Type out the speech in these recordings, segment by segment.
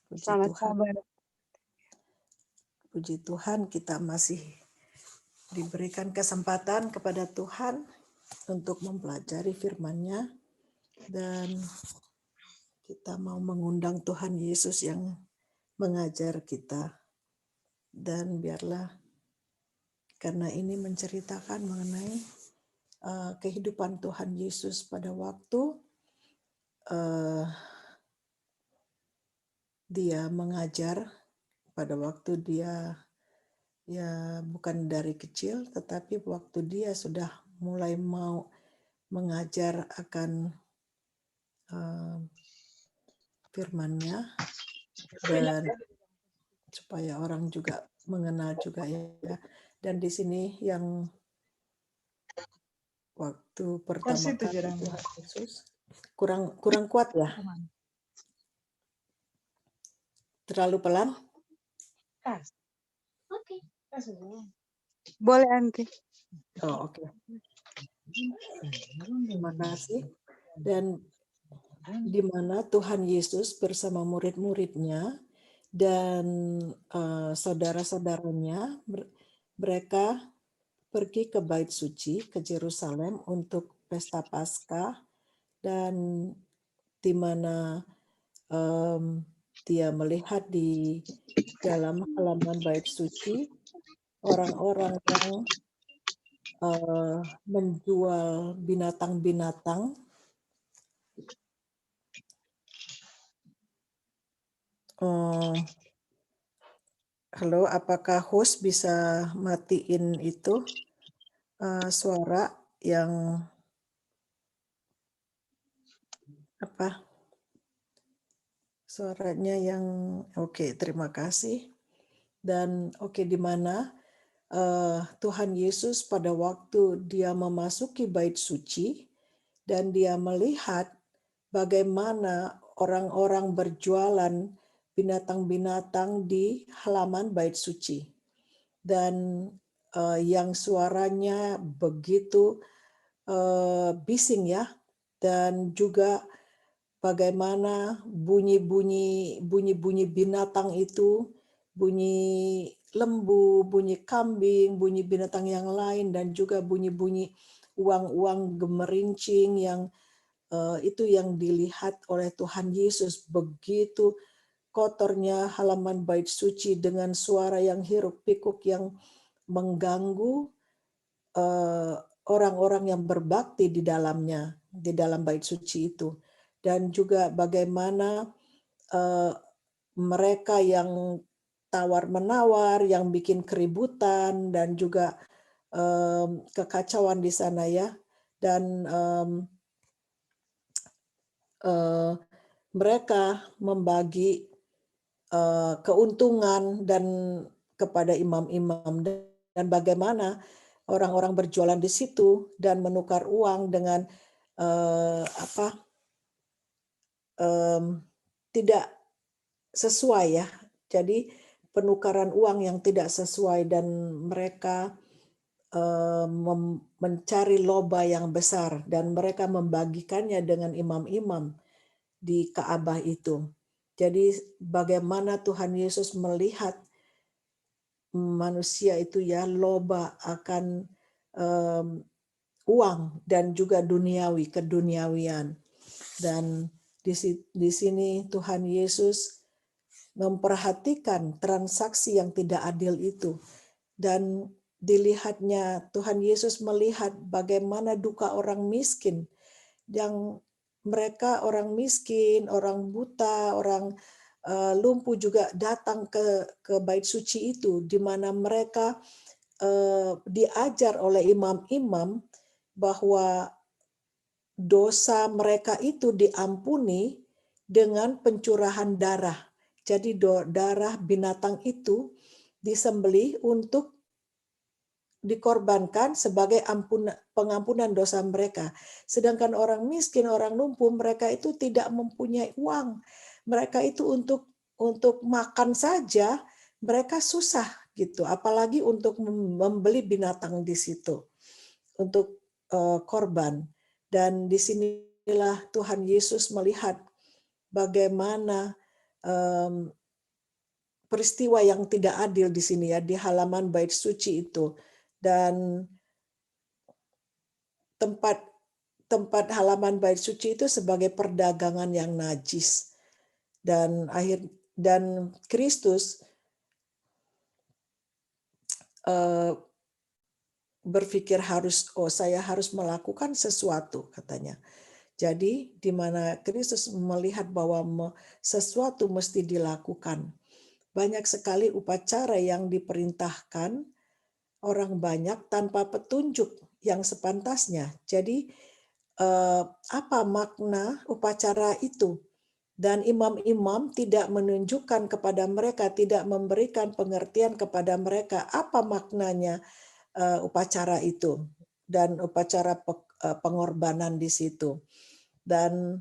Puji Selamat Tuhan. kabar. Puji Tuhan, kita masih diberikan kesempatan kepada Tuhan untuk mempelajari firman-Nya, dan kita mau mengundang Tuhan Yesus yang mengajar kita. Dan biarlah, karena ini menceritakan mengenai kehidupan Tuhan Yesus pada waktu dia mengajar, pada waktu dia ya bukan dari kecil, tetapi waktu dia sudah mulai mau mengajar akan firman-Nya, dan supaya orang juga mengenal juga ya. Dan di sini yang waktu pertama kali Tuhan Yesus kurang kuat ya, terlalu pelan. Boleh, Anti. Oh, oke. Terima kasih. Dan di mana Tuhan Yesus bersama murid-muridnya dan saudara-saudaranya, mereka pergi ke Bait Suci, ke Yerusalem untuk pesta Paskah, dan di mana dia melihat di dalam halaman Bait Suci orang-orang yang menjual binatang-binatang. Halo, apakah host bisa matiin itu suara yang apa? Suaranya yang oke, terima kasih. Dan oke, di mana Tuhan Yesus pada waktu dia memasuki Bait Suci dan dia melihat bagaimana orang-orang berjualan binatang-binatang di halaman Bait Suci. Dan yang suaranya begitu bising ya, dan juga bagaimana bunyi-bunyi binatang itu, bunyi lembu, bunyi kambing, bunyi binatang yang lain, dan juga bunyi-bunyi uang-uang gemerincing yang itu yang dilihat oleh Tuhan Yesus. Begitu kotornya halaman Bait Suci dengan suara yang hiruk-pikuk yang mengganggu orang-orang yang berbakti di dalamnya, di dalam Bait Suci itu. Dan juga bagaimana mereka yang tawar-menawar, yang bikin keributan, dan juga kekacauan di sana ya. Dan mereka membagi keuntungan dan kepada imam-imam, dan bagaimana orang-orang berjualan di situ dan menukar uang dengan tidak sesuai ya. Jadi penukaran uang yang tidak sesuai, dan mereka mencari laba yang besar, dan mereka membagikannya dengan imam-imam di Ka'bah itu. Jadi bagaimana Tuhan Yesus melihat manusia itu ya loba akan uang dan juga duniawi, keduniawian. Dan di sini Tuhan Yesus memperhatikan transaksi yang tidak adil itu. Dan dilihatnya, Tuhan Yesus melihat bagaimana duka orang miskin, yang mereka orang miskin, orang buta, orang lumpuh juga datang ke Bait Suci itu, di mana mereka diajar oleh imam-imam bahwa dosa mereka itu diampuni dengan pencurahan darah. Jadi darah binatang itu disembelih untuk dikorbankan sebagai pengampunan dosa mereka. Sedangkan orang miskin, orang lumpuh, mereka itu tidak mempunyai uang. Mereka itu untuk makan saja mereka susah gitu, apalagi untuk membeli binatang di situ untuk korban. Dan disinilah Tuhan Yesus melihat bagaimana peristiwa yang tidak adil di sini ya, di halaman bait suci itu. Dan tempat halaman bait suci itu sebagai perdagangan yang najis. Dan Kristus berpikir saya harus melakukan sesuatu, katanya. Jadi di mana Kristus melihat bahwa sesuatu mesti dilakukan. Banyak sekali upacara yang diperintahkan orang banyak tanpa petunjuk yang sepantasnya. Jadi apa makna upacara itu? Dan imam-imam tidak menunjukkan kepada mereka, tidak memberikan pengertian kepada mereka apa maknanya upacara itu dan upacara pengorbanan di situ. Dan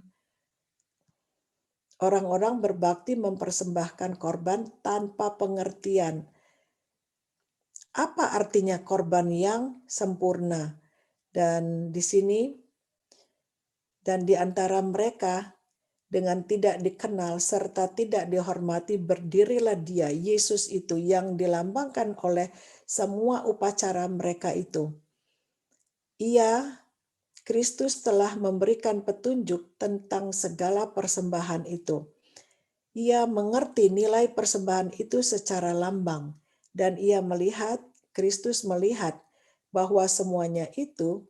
orang-orang berbakti mempersembahkan korban tanpa pengertian. Apa artinya korban yang sempurna? Dan di sini dan di antara mereka dengan tidak dikenal serta tidak dihormati berdirilah dia, Yesus itu, yang dilambangkan oleh semua upacara mereka itu. Ia, Kristus, telah memberikan petunjuk tentang segala persembahan itu. Ia mengerti nilai persembahan itu secara lambang, dan Kristus melihat bahwa semuanya itu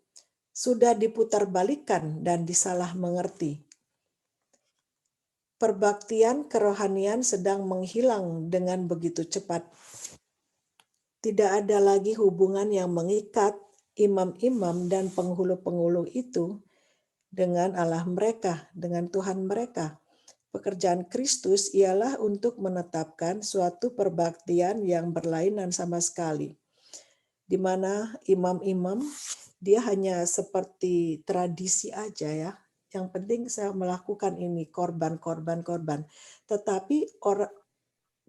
sudah diputarbalikkan dan disalah mengerti. Perbaktian kerohanian sedang menghilang dengan begitu cepat. Tidak ada lagi hubungan yang mengikat imam-imam dan penghulu-penghulu itu dengan Allah mereka, dengan Tuhan mereka. Pekerjaan Kristus ialah untuk menetapkan suatu perbaktian yang berlainan sama sekali, di mana imam-imam dia hanya seperti tradisi aja ya. Yang penting saya melakukan ini, korban. Tetapi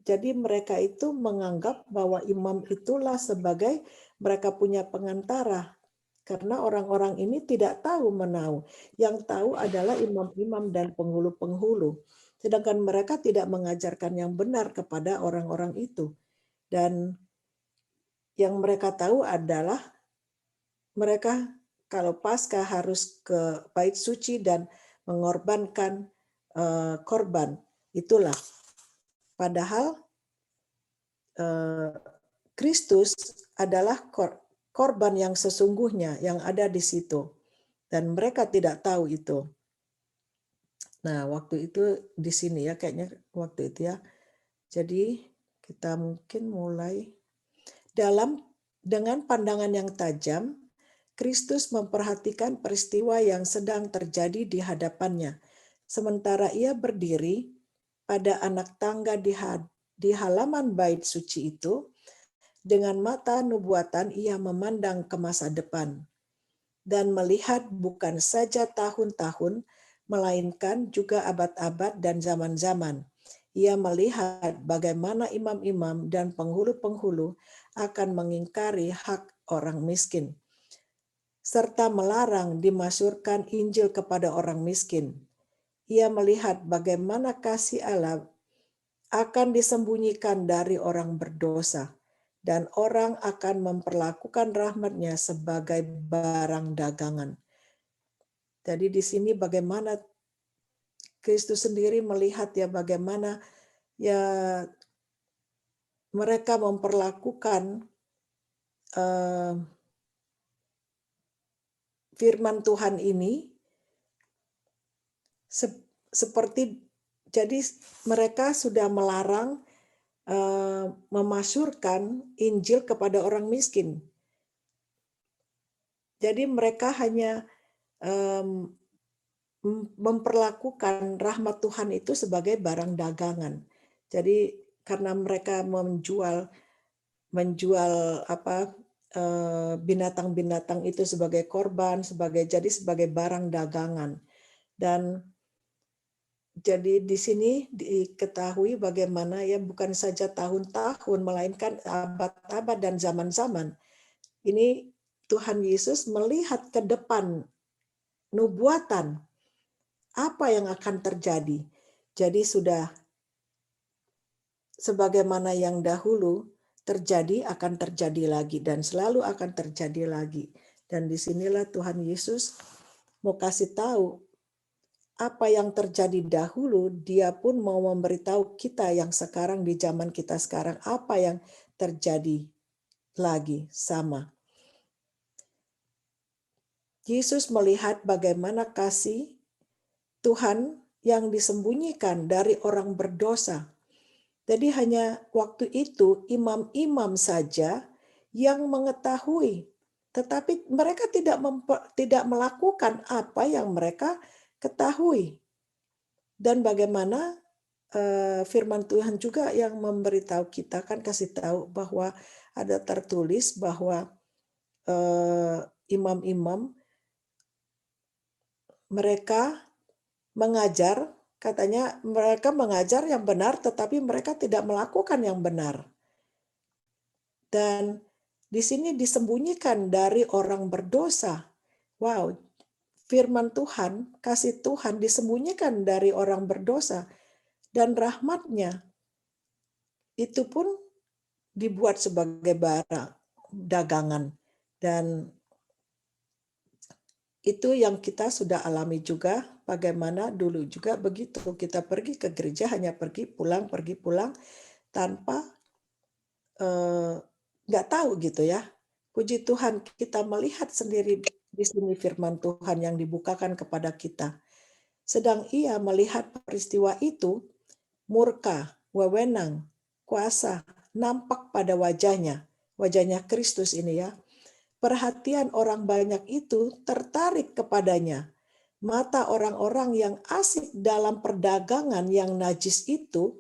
jadi mereka itu menganggap bahwa imam itulah sebagai mereka punya pengantara. Karena orang-orang ini tidak tahu menahu. Yang tahu adalah imam-imam dan penghulu-penghulu. Sedangkan mereka tidak mengajarkan yang benar kepada orang-orang itu. Dan yang mereka tahu adalah mereka kalau Paskah harus ke bait suci dan mengorbankan korban. Itulah. Padahal Kristus adalah korban yang sesungguhnya yang ada di situ. Dan mereka tidak tahu itu. Nah, waktu itu di sini ya, kayaknya waktu itu ya. Jadi kita mungkin mulai dengan pandangan yang tajam, Kristus memperhatikan peristiwa yang sedang terjadi di hadapannya. Sementara ia berdiri pada anak tangga di halaman bait suci itu, dengan mata nubuatan ia memandang ke masa depan dan melihat bukan saja tahun-tahun, melainkan juga abad-abad dan zaman-zaman. Ia melihat bagaimana imam-imam dan penghulu-penghulu akan mengingkari hak orang miskin, serta melarang dimasyurkan Injil kepada orang miskin. Ia melihat bagaimana kasih Allah akan disembunyikan dari orang berdosa, dan orang akan memperlakukan rahmat-Nya sebagai barang dagangan. Jadi di sini bagaimana Kristus sendiri melihat ya bagaimana ya mereka memperlakukan firman Tuhan ini seperti, jadi mereka sudah melarang memasyurkan Injil kepada orang miskin. Jadi mereka hanya memperlakukan rahmat Tuhan itu sebagai barang dagangan. Jadi karena mereka menjual binatang-binatang itu sebagai korban, sebagai barang dagangan. Dan jadi di sini diketahui bagaimana ya bukan saja tahun-tahun melainkan abad-abad dan zaman-zaman. Ini Tuhan Yesus melihat ke depan nubuatan apa yang akan terjadi. Jadi sudah sebagaimana yang dahulu terjadi akan terjadi lagi dan selalu akan terjadi lagi. Dan disinilah Tuhan Yesus mau kasih tahu apa yang terjadi dahulu, dia pun mau memberitahu kita yang sekarang di zaman kita sekarang apa yang terjadi lagi sama. Yesus melihat bagaimana kasih Tuhan yang disembunyikan dari orang berdosa. Jadi hanya waktu itu imam-imam saja yang mengetahui, tetapi mereka tidak melakukan apa yang mereka ketahui. Dan bagaimana firman Tuhan juga yang memberitahu kita, kan kasih tahu bahwa ada tertulis bahwa imam-imam mereka mengajar, katanya mereka mengajar yang benar tetapi mereka tidak melakukan yang benar. Dan di sini disembunyikan dari orang berdosa. Wow, firman Tuhan, kasih Tuhan disembunyikan dari orang berdosa. Dan rahmatnya itu pun dibuat sebagai barang dagangan. Dan itu yang kita sudah alami juga, bagaimana dulu juga begitu. Kita pergi ke gereja hanya pergi pulang tanpa nggak tahu gitu ya. Puji Tuhan kita melihat sendiri di sini firman Tuhan yang dibukakan kepada kita. Sedang ia melihat peristiwa itu, murka, wewenang, kuasa nampak pada wajahnya Kristus ini ya. Perhatian orang banyak itu tertarik kepadanya. Mata orang-orang yang asik dalam perdagangan yang najis itu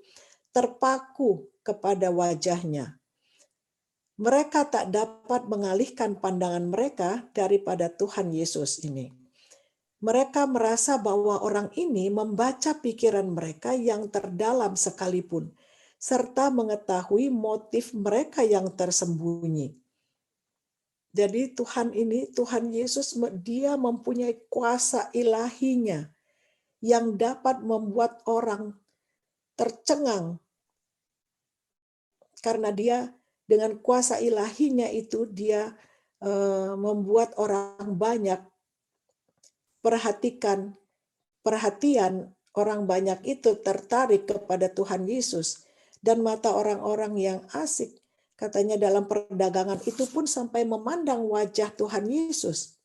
terpaku kepada wajahnya. Mereka tak dapat mengalihkan pandangan mereka daripada Tuhan Yesus ini. Mereka merasa bahwa orang ini membaca pikiran mereka yang terdalam sekalipun, serta mengetahui motif mereka yang tersembunyi. Jadi Tuhan Yesus, dia mempunyai kuasa ilahinya yang dapat membuat orang tercengang. Karena dia dengan kuasa ilahinya itu dia membuat orang banyak perhatian orang banyak itu tertarik kepada Tuhan Yesus. Dan mata orang-orang yang asik katanya dalam perdagangan itu pun sampai memandang wajah Tuhan Yesus.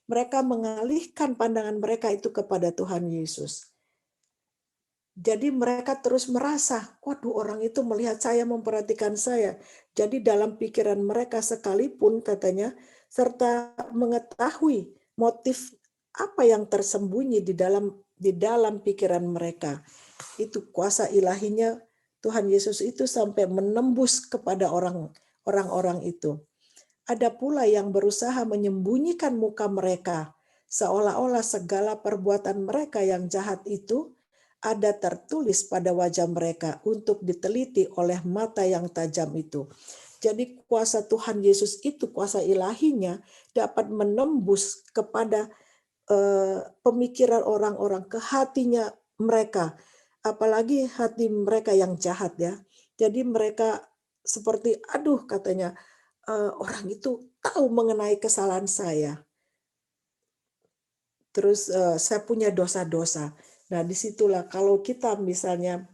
Mereka mengalihkan pandangan mereka itu kepada Tuhan Yesus. Jadi mereka terus merasa, waduh orang itu melihat saya, memperhatikan saya. Jadi dalam pikiran mereka sekalipun katanya, serta mengetahui motif apa yang tersembunyi di dalam pikiran mereka. Itu kuasa ilahinya Tuhan Yesus itu sampai menembus kepada orang-orang itu. Ada pula yang berusaha menyembunyikan muka mereka, seolah-olah segala perbuatan mereka yang jahat itu ada tertulis pada wajah mereka untuk diteliti oleh mata yang tajam itu. Jadi kuasa Tuhan Yesus itu, kuasa ilahinya dapat menembus kepada pemikiran orang-orang, ke hatinya mereka. Apalagi hati mereka yang jahat ya. Jadi mereka seperti, aduh katanya, orang itu tahu mengenai kesalahan saya. Terus saya punya dosa-dosa. Nah disitulah kalau kita misalnya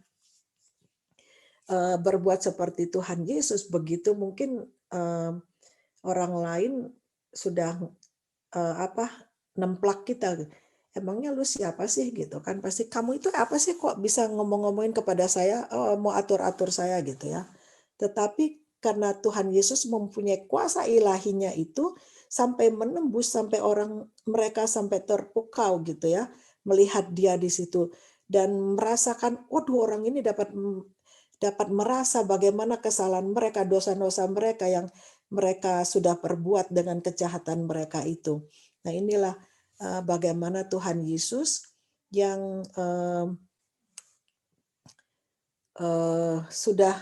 berbuat seperti Tuhan Yesus, begitu mungkin orang lain sudah nemplak kita. Emangnya lu siapa sih gitu kan? Pasti kamu itu apa sih kok bisa ngomong-ngomongin kepada saya, mau atur-atur saya gitu ya. Tetapi karena Tuhan Yesus mempunyai kuasa ilahinya itu sampai menembus, sampai mereka sampai terpukau gitu ya, melihat dia di situ dan merasakan, waduh orang ini dapat merasa bagaimana kesalahan mereka, dosa-dosa mereka yang mereka sudah perbuat dengan kejahatan mereka itu. Nah inilah bagaimana Tuhan Yesus yang sudah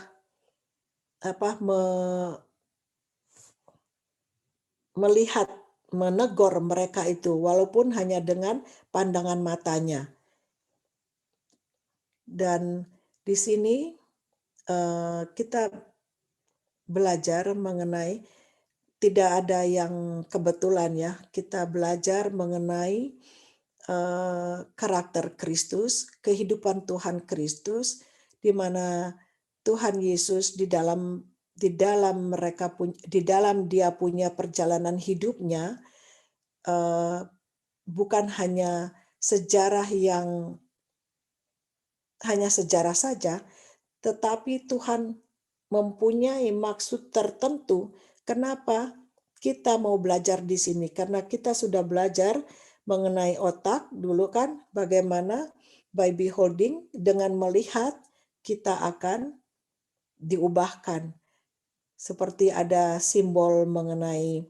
melihat, menegur mereka itu walaupun hanya dengan pandangan matanya. Dan di sini kita belajar mengenai, tidak ada yang kebetulan ya, kita belajar mengenai karakter Kristus, kehidupan Tuhan Kristus, di mana Tuhan Yesus di dalam dia punya perjalanan hidupnya, bukan hanya sejarah saja, tetapi Tuhan mempunyai maksud tertentu kenapa kita mau belajar di sini. Karena kita sudah belajar mengenai otak dulu kan, bagaimana by beholding, dengan melihat kita akan diubahkan. Seperti ada simbol mengenai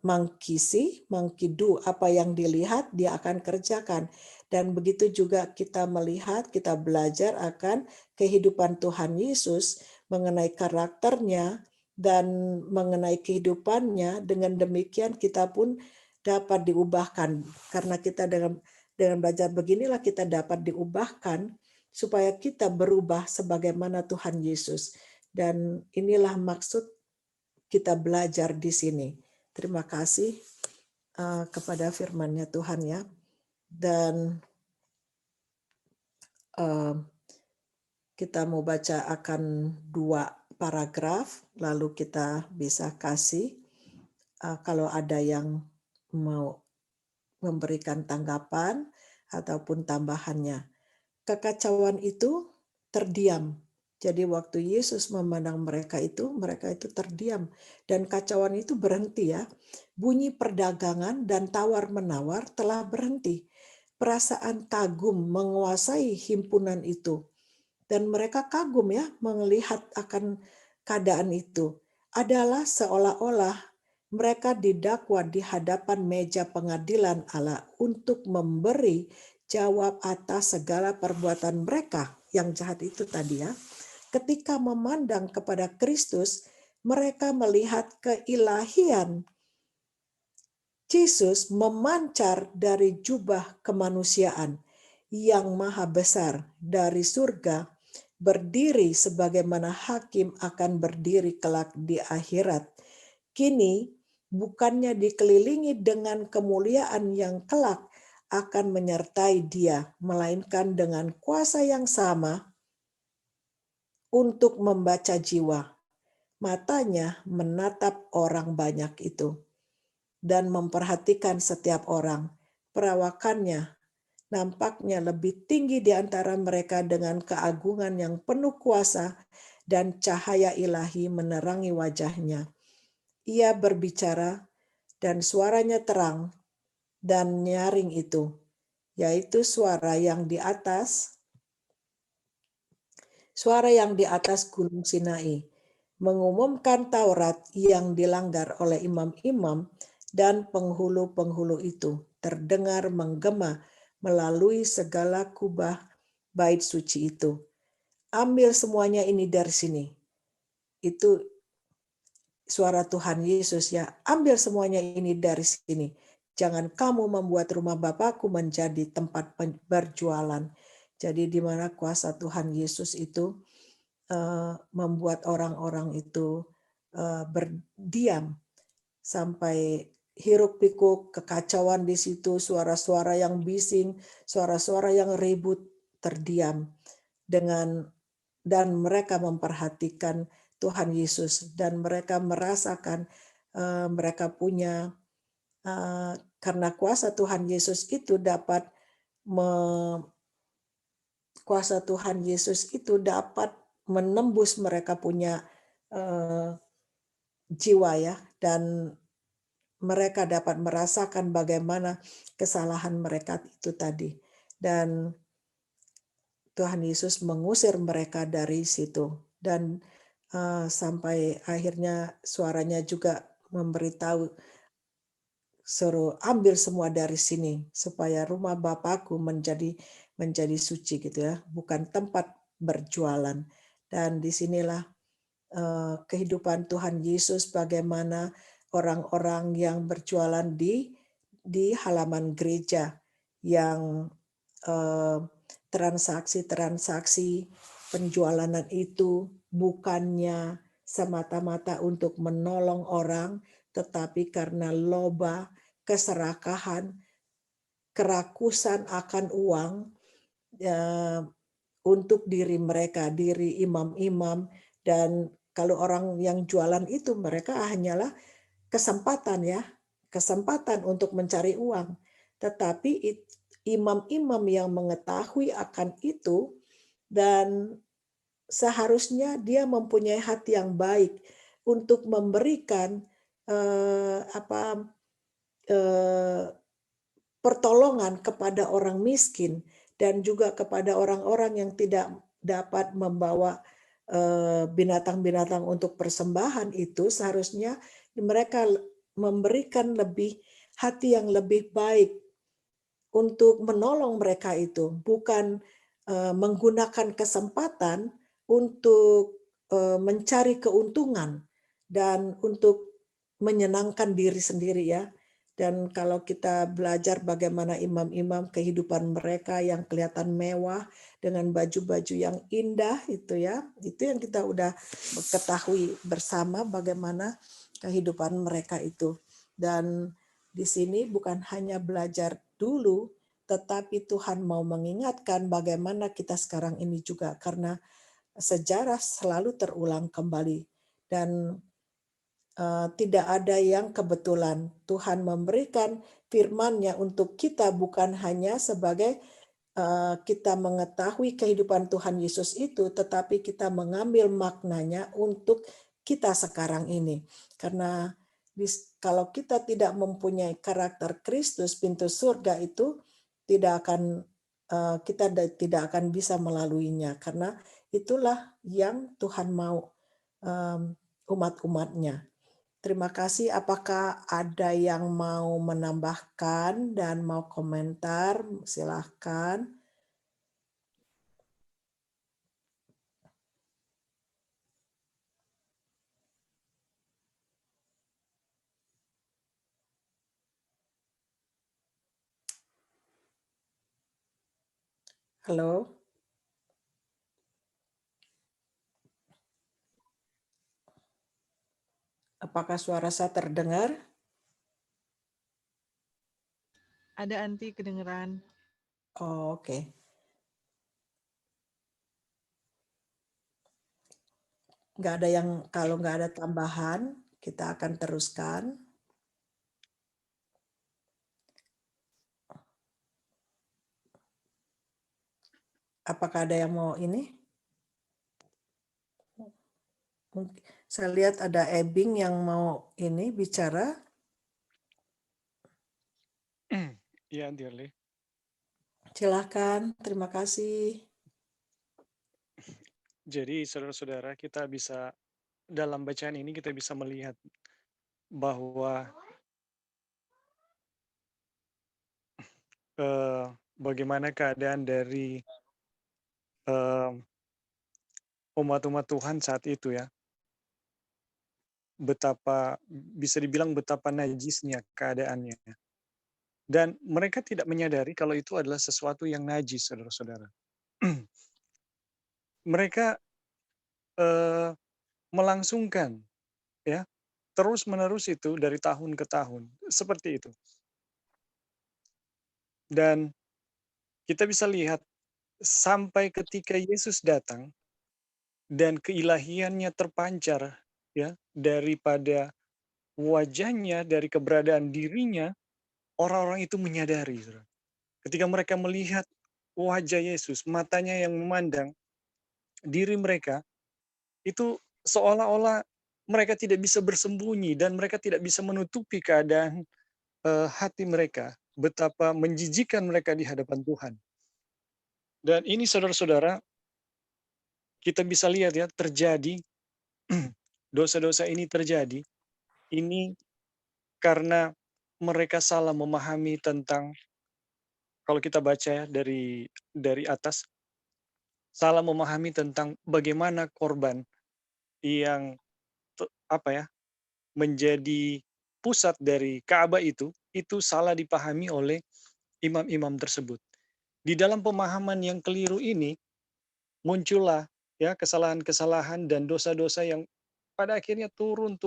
monkey see, monkey do, apa yang dilihat dia akan kerjakan. Dan begitu juga kita melihat, kita belajar akan kehidupan Tuhan Yesus mengenai karakternya dan mengenai kehidupannya. Dengan demikian kita pun dapat diubahkan. Karena kita dengan belajar beginilah kita dapat diubahkan supaya kita berubah sebagaimana Tuhan Yesus. Dan inilah maksud kita belajar di sini. Terima kasih kepada firman-Nya Tuhan ya. Dan kita mau baca akan 2 paragraf, lalu kita bisa kasih kalau ada yang mau memberikan tanggapan ataupun tambahannya. Kekacauan itu terdiam. Jadi waktu Yesus memandang mereka itu terdiam. Dan kacauan itu berhenti ya. Bunyi perdagangan dan tawar-menawar telah berhenti. Perasaan kagum menguasai himpunan itu. Dan mereka kagum ya melihat akan keadaan itu. Adalah seolah-olah mereka didakwa di hadapan meja pengadilan Allah untuk memberi jawab atas segala perbuatan mereka yang jahat itu tadi ya. Ketika memandang kepada Kristus, mereka melihat keilahian Yesus memancar dari jubah kemanusiaan yang maha besar dari surga, berdiri sebagaimana hakim akan berdiri kelak di akhirat. Kini bukannya dikelilingi dengan kemuliaan yang kelak akan menyertai dia, melainkan dengan kuasa yang sama untuk membaca jiwa. Matanya menatap orang banyak itu dan memperhatikan setiap orang. Perawakannya nampaknya lebih tinggi di antara mereka dengan keagungan yang penuh kuasa dan cahaya ilahi menerangi wajahnya. Ia berbicara dan suaranya terang dan nyaring itu, yaitu suara yang di atas Gunung Sinai, mengumumkan Taurat yang dilanggar oleh imam-imam dan penghulu-penghulu itu, terdengar menggema melalui segala kubah bait suci itu. Ambil semuanya ini dari sini. Itu suara Tuhan Yesus ya. Ambil semuanya ini dari sini. Jangan kamu membuat rumah Bapakku menjadi tempat berjualan. Jadi di mana kuasa Tuhan Yesus itu membuat orang-orang itu berdiam sampai hiruk pikuk, kekacauan di situ, suara-suara yang bising, suara-suara yang ribut terdiam dan mereka memperhatikan Tuhan Yesus dan mereka merasakan mereka punya karena kuasa Tuhan Yesus itu dapat menembus mereka punya jiwa ya, dan mereka dapat merasakan bagaimana kesalahan mereka itu tadi. Dan Tuhan Yesus mengusir mereka dari situ. Dan sampai akhirnya suaranya juga memberitahu, suruh ambil semua dari sini supaya rumah Bapakku menjadi suci gitu ya, bukan tempat berjualan. Dan disinilah kehidupan Tuhan Yesus, bagaimana orang-orang yang berjualan di halaman gereja yang transaksi-transaksi penjualan itu bukannya semata-mata untuk menolong orang, tetapi karena loba, keserakahan, kerakusan akan uang, eh, untuk diri mereka, diri imam-imam. Dan kalau orang yang jualan itu, mereka hanyalah kesempatan ya, kesempatan untuk mencari uang. Tetapi imam-imam yang mengetahui akan itu, dan seharusnya dia mempunyai hati yang baik untuk memberikan apa pertolongan kepada orang miskin dan juga kepada orang-orang yang tidak dapat membawa binatang-binatang untuk persembahan. Itu seharusnya mereka memberikan lebih hati yang lebih baik untuk menolong mereka itu, bukan menggunakan kesempatan untuk mencari keuntungan dan untuk menyenangkan diri sendiri ya. Dan kalau kita belajar bagaimana imam-imam kehidupan mereka yang kelihatan mewah dengan baju-baju yang indah itu ya, itu yang kita udah ketahui bersama bagaimana kehidupan mereka itu. Dan di sini bukan hanya belajar dulu, tetapi Tuhan mau mengingatkan bagaimana kita sekarang ini juga, karena sejarah selalu terulang kembali. Dan tidak ada yang kebetulan. Tuhan memberikan firman-Nya untuk kita bukan hanya sebagai kita mengetahui kehidupan Tuhan Yesus itu, tetapi kita mengambil maknanya untuk kita sekarang ini. Karena kalau kita tidak mempunyai karakter Kristus, pintu surga itu tidak akan kita tidak akan bisa melaluinya. Karena itulah yang Tuhan mau umat-umatnya. Terima kasih. Apakah ada yang mau menambahkan dan mau komentar? Silahkan. Halo, apakah suara saya terdengar? Ada Anti kedengeran. Oh, oke. Nggak ada yang, kalau nggak ada tambahan, kita akan teruskan. Apakah ada yang mau ini? Saya lihat ada Ebing yang mau ini bicara. Iya, Dirli. Silahkan, terima kasih. Jadi, saudara-saudara, kita bisa, dalam bacaan ini kita bisa melihat bahwa bagaimana keadaan dari umat-umat Tuhan saat itu ya. Betapa, bisa dibilang betapa najisnya keadaannya. Dan mereka tidak menyadari kalau itu adalah sesuatu yang najis, saudara-saudara. Mereka melangsungkan, ya, terus-menerus itu dari tahun ke tahun, seperti itu. Dan kita bisa lihat sampai ketika Yesus datang dan keilahiannya terpancar ya daripada wajahnya, dari keberadaan dirinya, orang-orang itu menyadari. Saudara. Ketika mereka melihat wajah Yesus, matanya yang memandang diri mereka, itu seolah-olah mereka tidak bisa bersembunyi dan mereka tidak bisa menutupi keadaan hati mereka, betapa menjijikan mereka di hadapan Tuhan. Dan ini saudara-saudara, kita bisa lihat ya terjadi dosa-dosa ini terjadi, ini karena mereka salah memahami tentang, kalau kita baca ya dari atas, salah memahami tentang bagaimana korban yang apa ya, menjadi pusat dari Ka'bah itu salah dipahami oleh imam-imam tersebut. Di dalam pemahaman yang keliru ini muncullah ya, kesalahan-kesalahan dan dosa-dosa yang pada akhirnya turun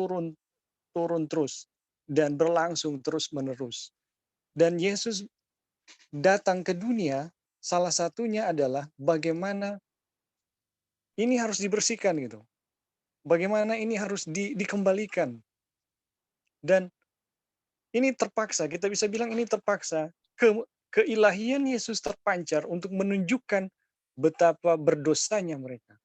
terus dan berlangsung terus-menerus. Dan Yesus datang ke dunia, salah satunya adalah bagaimana ini harus dibersihkan gitu. Bagaimana ini harus dikembalikan. Dan ini terpaksa, kita bisa bilang ini terpaksa. Keilahian Yesus terpancar untuk menunjukkan betapa berdosanya mereka.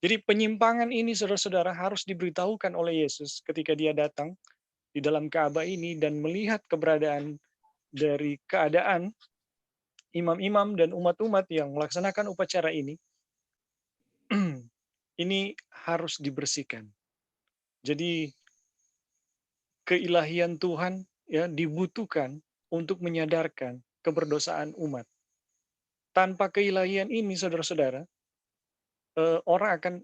Jadi penyimpangan ini saudara-saudara harus diberitahukan oleh Yesus ketika dia datang di dalam Ka'bah ini dan melihat keberadaan dari keadaan imam-imam dan umat-umat yang melaksanakan upacara ini. Ini harus dibersihkan. Jadi keilahian Tuhan ya dibutuhkan untuk menyadarkan keberdosaan umat. Tanpa keilahian ini saudara-saudara, orang akan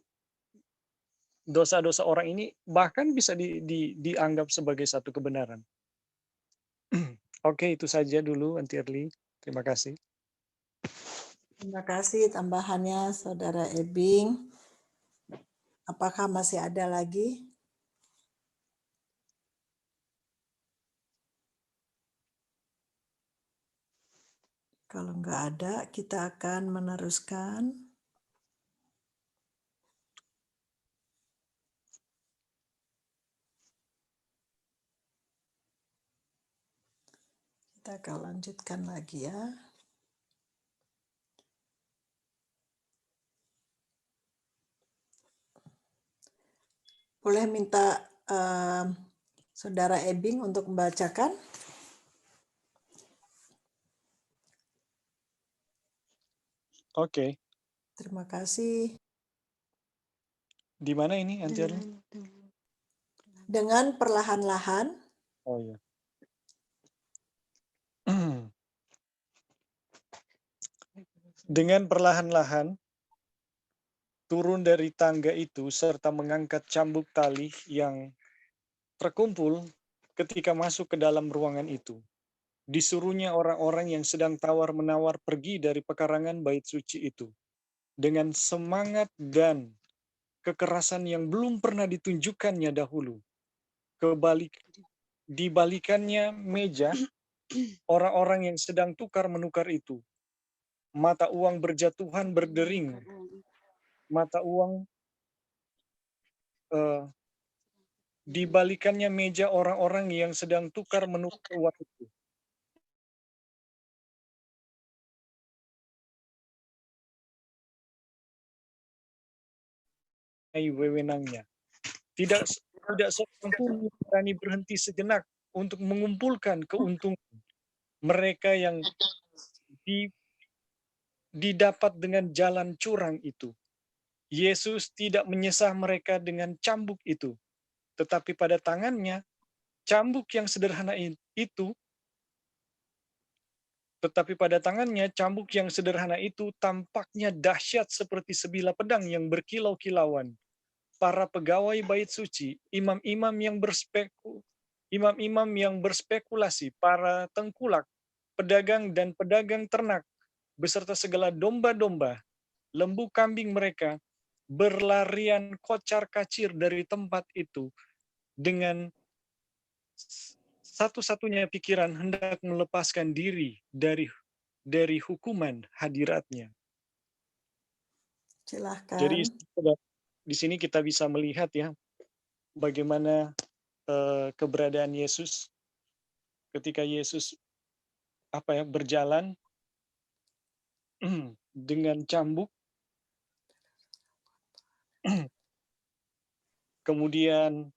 dosa-dosa orang ini bahkan bisa dianggap sebagai satu kebenaran. Oke, itu saja dulu Aunty Erly. Terima kasih. Terima kasih tambahannya Saudara Ebing. Apakah masih ada lagi? Kalau nggak ada, kita akan meneruskan. Kita akan lanjutkan lagi ya. Boleh minta Saudara Ebing untuk membacakan? Oke. Terima kasih. Di mana ini Aunty Erly? Dengan perlahan-lahan. Oh iya. Dengan perlahan-lahan turun dari tangga itu serta mengangkat cambuk tali yang terkumpul ketika masuk ke dalam ruangan itu. Disuruhnya orang-orang yang sedang tawar-menawar pergi dari pekarangan bait suci itu dengan semangat dan kekerasan yang belum pernah ditunjukkannya dahulu. Dibalikannya meja orang-orang yang sedang tukar-menukar itu. Mata uang berjatuhan berdering. Mata uang dibalikannya meja orang-orang yang sedang tukar-menukar uang itu. Wewenangnya. Tidak seorang pun berani berhenti sejenak untuk mengumpulkan keuntungan mereka yang didapat dengan jalan curang itu. Yesus tidak menyesah mereka dengan cambuk itu, tetapi pada tangannya cambuk yang sederhana itu tampaknya dahsyat seperti sebilah pedang yang berkilau-kilauan. Para pegawai bait suci, imam-imam yang berspekulasi, para tengkulak, pedagang dan pedagang ternak, beserta segala domba-domba, lembu kambing mereka, berlarian kocar-kacir dari tempat itu dengan satu-satunya pikiran hendak melepaskan diri dari hukuman hadiratnya. Silahkan. Jadi di sini kita bisa melihat ya bagaimana keberadaan Yesus ketika Yesus berjalan dengan cambuk, kemudian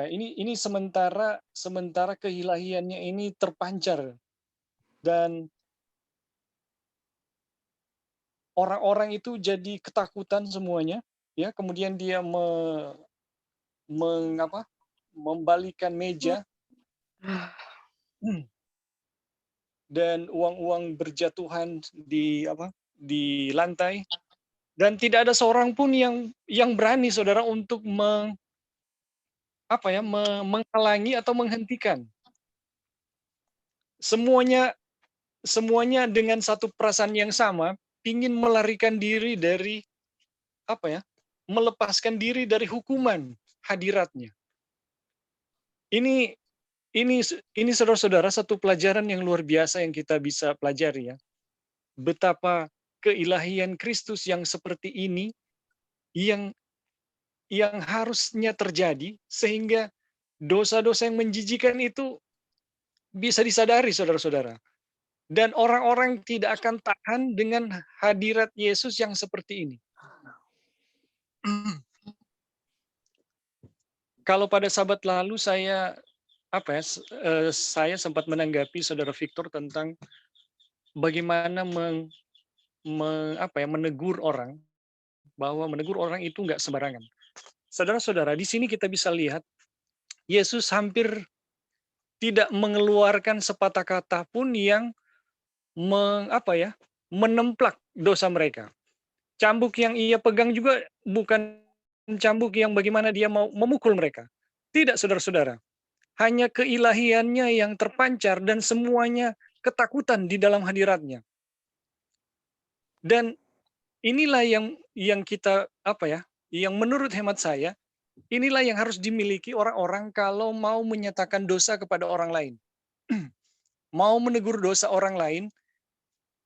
ini sementara keilahiannya ini terpancar dan orang-orang itu jadi ketakutan semuanya ya, kemudian dia membalikan meja dan uang-uang berjatuhan di lantai dan tidak ada seorang pun yang berani saudara untuk menghalangi atau menghentikan. Semuanya dengan satu perasaan yang sama ingin melarikan diri dari melepaskan diri dari hukuman hadiratnya. Ini ini saudara-saudara satu pelajaran yang luar biasa yang kita bisa pelajari ya. Betapa keilahian Kristus yang seperti ini yang harusnya terjadi sehingga dosa-dosa yang menjijikan itu bisa disadari saudara-saudara. Dan orang-orang tidak akan tahan dengan hadirat Yesus yang seperti ini. Kalau pada sahabat lalu saya saya sempat menanggapi saudara Victor tentang bagaimana menegur orang, bahwa menegur orang itu nggak sembarangan. Saudara-saudara, di sini kita bisa lihat Yesus hampir tidak mengeluarkan sepatah kata pun yang menemplak dosa mereka. Cambuk yang ia pegang juga bukan cambuk yang bagaimana dia mau memukul mereka. Tidak, saudara-saudara. Hanya keilahiannya yang terpancar dan semuanya ketakutan di dalam hadiratnya. Dan inilah yang kita yang menurut hemat saya, inilah yang harus dimiliki orang-orang kalau mau menyatakan dosa kepada orang lain. Mau menegur dosa orang lain,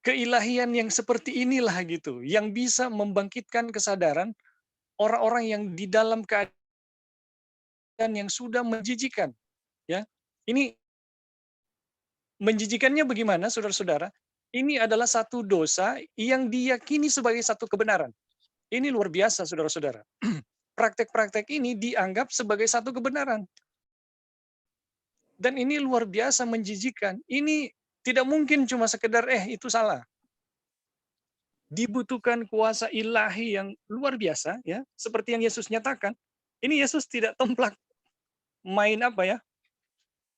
keilahian yang seperti inilah gitu, yang bisa membangkitkan kesadaran orang-orang yang di dalam keadaan yang sudah menjijikan, ya. Ini menjijikannya bagaimana, saudara-saudara? Ini adalah satu dosa yang diyakini sebagai satu kebenaran. Ini luar biasa, saudara-saudara. Praktek-praktek ini dianggap sebagai satu kebenaran. Dan ini luar biasa menjijikan. Ini tidak mungkin cuma sekedar, itu salah. Dibutuhkan kuasa ilahi yang luar biasa, ya, seperti yang Yesus nyatakan. Ini Yesus tidak templak main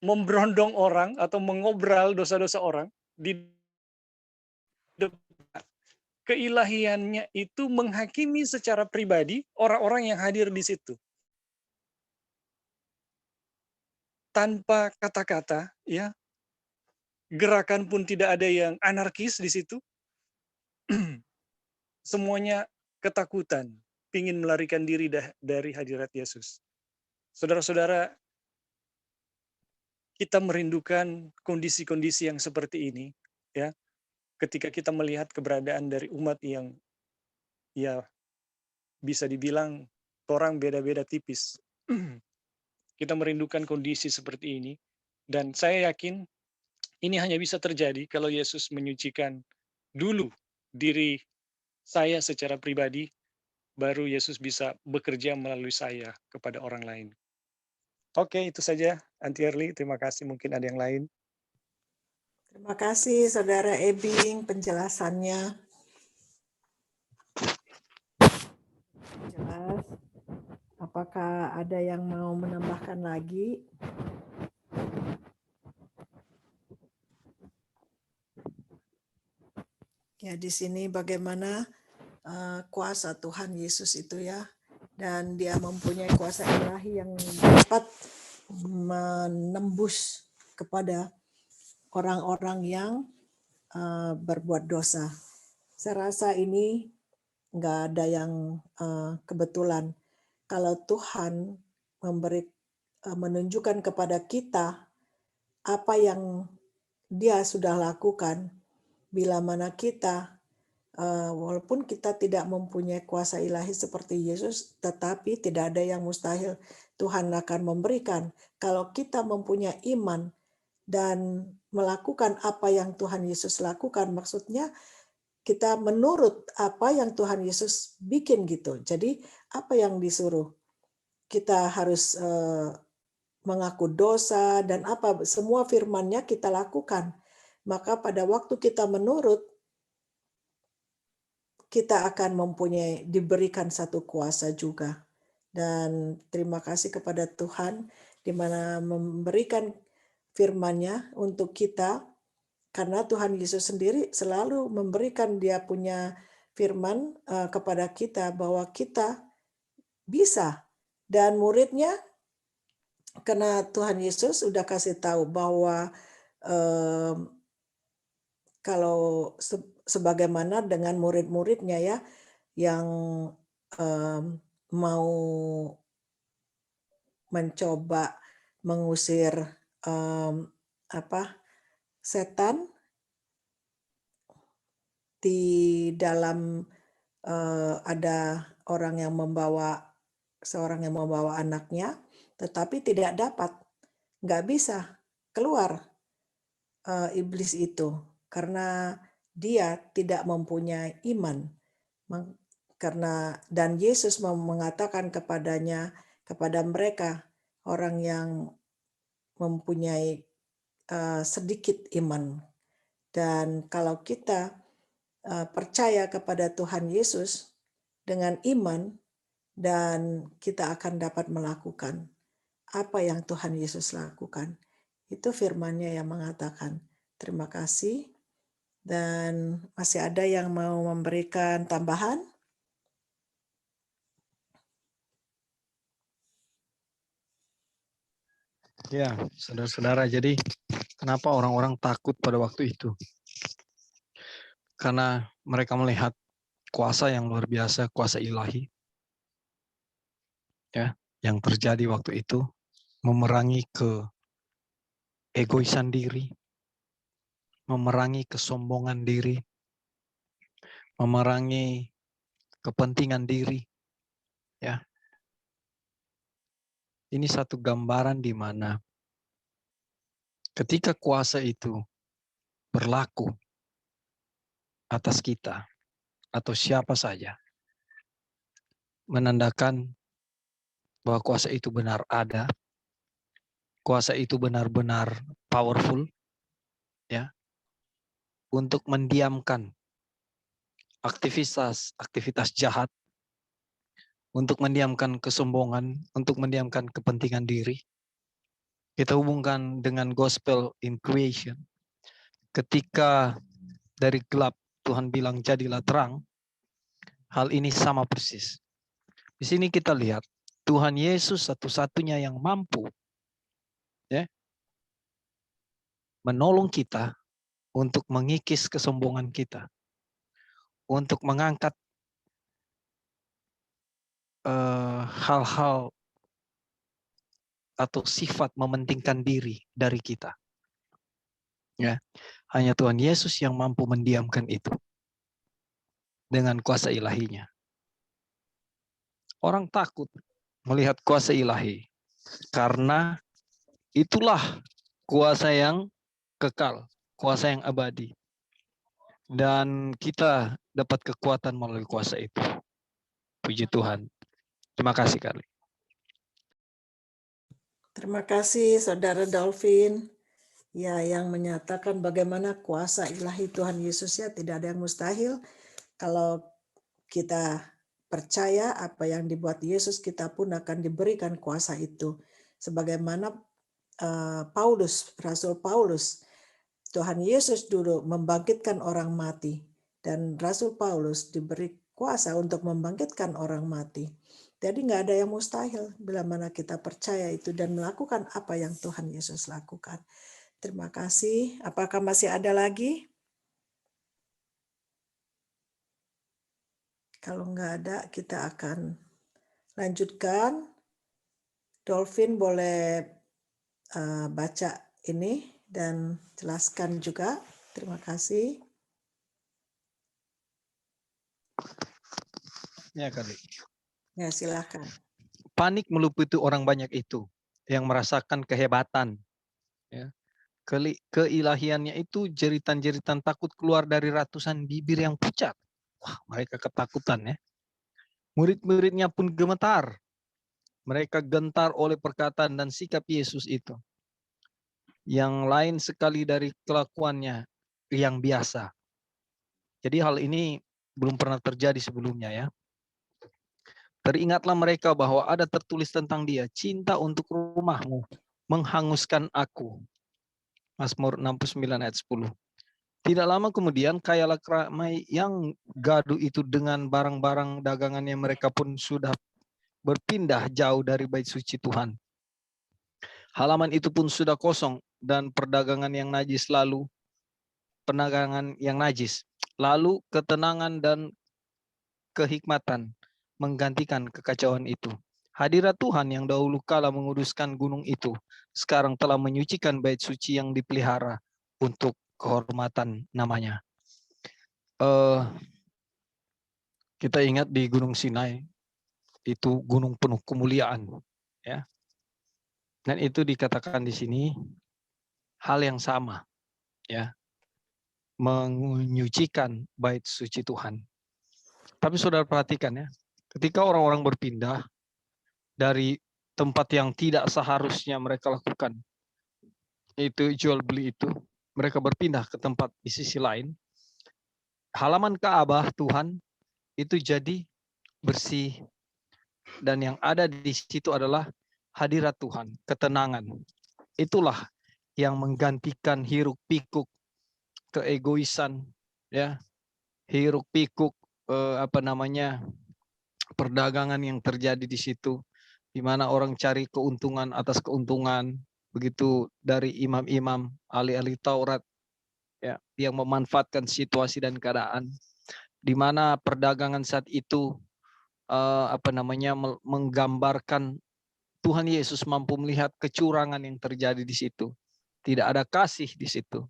memberondong orang atau mengobral dosa-dosa orang di depan. Keilahiannya itu menghakimi secara pribadi orang-orang yang hadir di situ. Tanpa kata-kata, ya, gerakan pun tidak ada yang anarkis di situ. Semuanya ketakutan, ingin melarikan diri dari hadirat Yesus. Saudara-saudara, kita merindukan kondisi-kondisi yang seperti ini, ya. Ketika kita melihat keberadaan dari umat yang, ya, bisa dibilang orang beda-beda tipis. Kita merindukan kondisi seperti ini, dan saya yakin ini hanya bisa terjadi kalau Yesus menyucikan dulu diri saya secara pribadi, baru Yesus bisa bekerja melalui saya kepada orang lain. Oke, itu saja, Aunty Erly. Terima kasih. Mungkin ada yang lain. Terima kasih Saudara Ebing penjelasannya. Jelas. Apakah ada yang mau menambahkan lagi? Ya, di sini bagaimana kuasa Tuhan Yesus itu ya, dan dia mempunyai kuasa ilahi yang dapat menembus kepada orang-orang yang berbuat dosa. Saya rasa ini nggak ada yang kebetulan. Kalau Tuhan menunjukkan kepada kita apa yang Dia sudah lakukan, bila mana kita walaupun kita tidak mempunyai kuasa ilahi seperti Yesus, tetapi tidak ada yang mustahil Tuhan akan memberikan. Kalau kita mempunyai iman dan melakukan apa yang Tuhan Yesus lakukan, maksudnya kita menurut apa yang Tuhan Yesus bikin gitu. Jadi apa yang disuruh? Kita harus mengaku dosa dan apa semua firman-Nya kita lakukan. Maka pada waktu kita menurut, kita akan diberikan satu kuasa juga. Dan terima kasih kepada Tuhan di mana memberikan firman-Nya untuk kita, karena Tuhan Yesus sendiri selalu memberikan Dia punya firman kepada kita bahwa kita bisa. Dan muridnya, karena Tuhan Yesus sudah kasih tahu bahwa kalau sebagaimana dengan murid-muridnya ya, yang mau mencoba mengusir setan di dalam ada seorang yang membawa anaknya, tetapi tidak dapat, nggak bisa keluar iblis itu karena dia tidak mempunyai iman. Dan Yesus mengatakan kepada mereka, orang yang mempunyai sedikit iman. Dan kalau kita percaya kepada Tuhan Yesus dengan iman, dan kita akan dapat melakukan apa yang Tuhan Yesus lakukan. Itu firman-Nya yang mengatakan. Terima kasih. Dan masih ada yang mau memberikan tambahan? Ya, saudara-saudara, jadi kenapa orang-orang takut pada waktu itu? Karena mereka melihat kuasa yang luar biasa, kuasa ilahi, ya, yang terjadi waktu itu, memerangi keegoisan diri, memerangi kesombongan diri, memerangi kepentingan diri, ya. Ini satu gambaran di mana ketika kuasa itu berlaku atas kita atau siapa saja, menandakan bahwa kuasa itu benar ada, kuasa itu benar-benar powerful, ya, untuk mendiamkan aktivitas jahat, untuk mendiamkan kesombongan, untuk mendiamkan kepentingan diri. Kita hubungkan dengan gospel in creation. Ketika dari gelap Tuhan bilang jadilah terang, hal ini sama persis. Di sini kita lihat Tuhan Yesus satu-satunya yang mampu, ya, menolong kita untuk mengikis kesombongan kita, untuk mengangkat hal-hal atau sifat mementingkan diri dari kita. Ya, hanya Tuhan Yesus yang mampu mendiamkan itu dengan kuasa ilahinya. Orang takut melihat kuasa ilahi karena itulah kuasa yang kekal, kuasa yang abadi. Dan kita dapat kekuatan melalui kuasa itu. Puji Tuhan. Terima kasih kali. Terima kasih Saudara Dolphin. Ya, yang menyatakan bagaimana kuasa ilahi Tuhan Yesus ya, tidak ada yang mustahil. Kalau kita percaya apa yang dibuat Yesus, kita pun akan diberikan kuasa itu. Sebagaimana Rasul Paulus, Tuhan Yesus dulu membangkitkan orang mati, dan Rasul Paulus diberi kuasa untuk membangkitkan orang mati. Jadi nggak ada yang mustahil bila mana kita percaya itu dan melakukan apa yang Tuhan Yesus lakukan. Terima kasih. Apakah masih ada lagi? Kalau nggak ada, kita akan lanjutkan. Dolphin boleh baca ini dan jelaskan juga. Terima kasih. Ya kali. Ya, silakan. Panik meliputi orang banyak itu yang merasakan kehebatan. Ya. Keilahiannya itu jeritan-jeritan takut keluar dari ratusan bibir yang pucat. Wah, mereka ketakutan ya. Murid-muridnya pun gemetar. Mereka gentar oleh perkataan dan sikap Yesus itu. Yang lain sekali dari kelakuannya yang biasa. Jadi hal ini belum pernah terjadi sebelumnya ya. Teringatlah mereka bahwa ada tertulis tentang dia, cinta untuk rumahmu menghanguskan aku. Mazmur 69 ayat 10. Tidak lama kemudian kayalah ramai yang gaduh itu dengan barang-barang dagangannya, mereka pun sudah berpindah jauh dari bait suci Tuhan. Halaman itu pun sudah kosong dan perdagangan yang najis Lalu ketenangan dan kehikmatan menggantikan kekacauan itu. Hadirat Tuhan yang dahulu kala menguduskan gunung itu, sekarang telah menyucikan bait suci yang dipelihara untuk kehormatan namanya. Kita ingat di Gunung Sinai, itu gunung penuh kemuliaan, ya. Dan itu dikatakan di sini hal yang sama, ya, menyucikan bait suci Tuhan. Tapi saudara perhatikan ya, ketika orang-orang berpindah dari tempat yang tidak seharusnya mereka lakukan, itu jual beli itu, mereka berpindah ke tempat di sisi lain, halaman Ka'bah Tuhan itu jadi bersih, dan yang ada di situ adalah hadirat Tuhan, ketenangan. Itulah yang menggantikan hiruk pikuk keegoisan, ya, hiruk pikuk perdagangan yang terjadi di situ, di mana orang cari keuntungan atas keuntungan, begitu dari imam-imam, ahli-ahli Taurat, ya, yang memanfaatkan situasi dan keadaan, di mana perdagangan saat itu menggambarkan Tuhan Yesus mampu melihat kecurangan yang terjadi di situ. Tidak ada kasih di situ.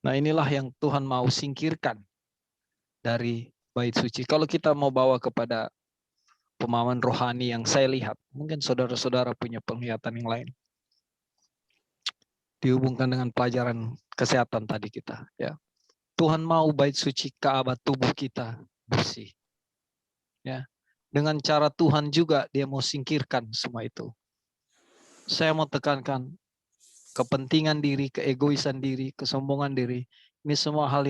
Nah, inilah yang Tuhan mau singkirkan dari bait suci. Kalau kita mau bawa kepada pemahaman rohani yang saya lihat, mungkin saudara-saudara punya penglihatan yang lain. Dihubungkan dengan pelajaran kesehatan tadi kita, ya. Tuhan mau bait suci Ka'bah tubuh kita bersih. Ya. Dengan cara Tuhan juga dia mau singkirkan semua itu. Saya mau tekankan kepentingan diri, keegoisan diri, kesombongan diri, ini semua hal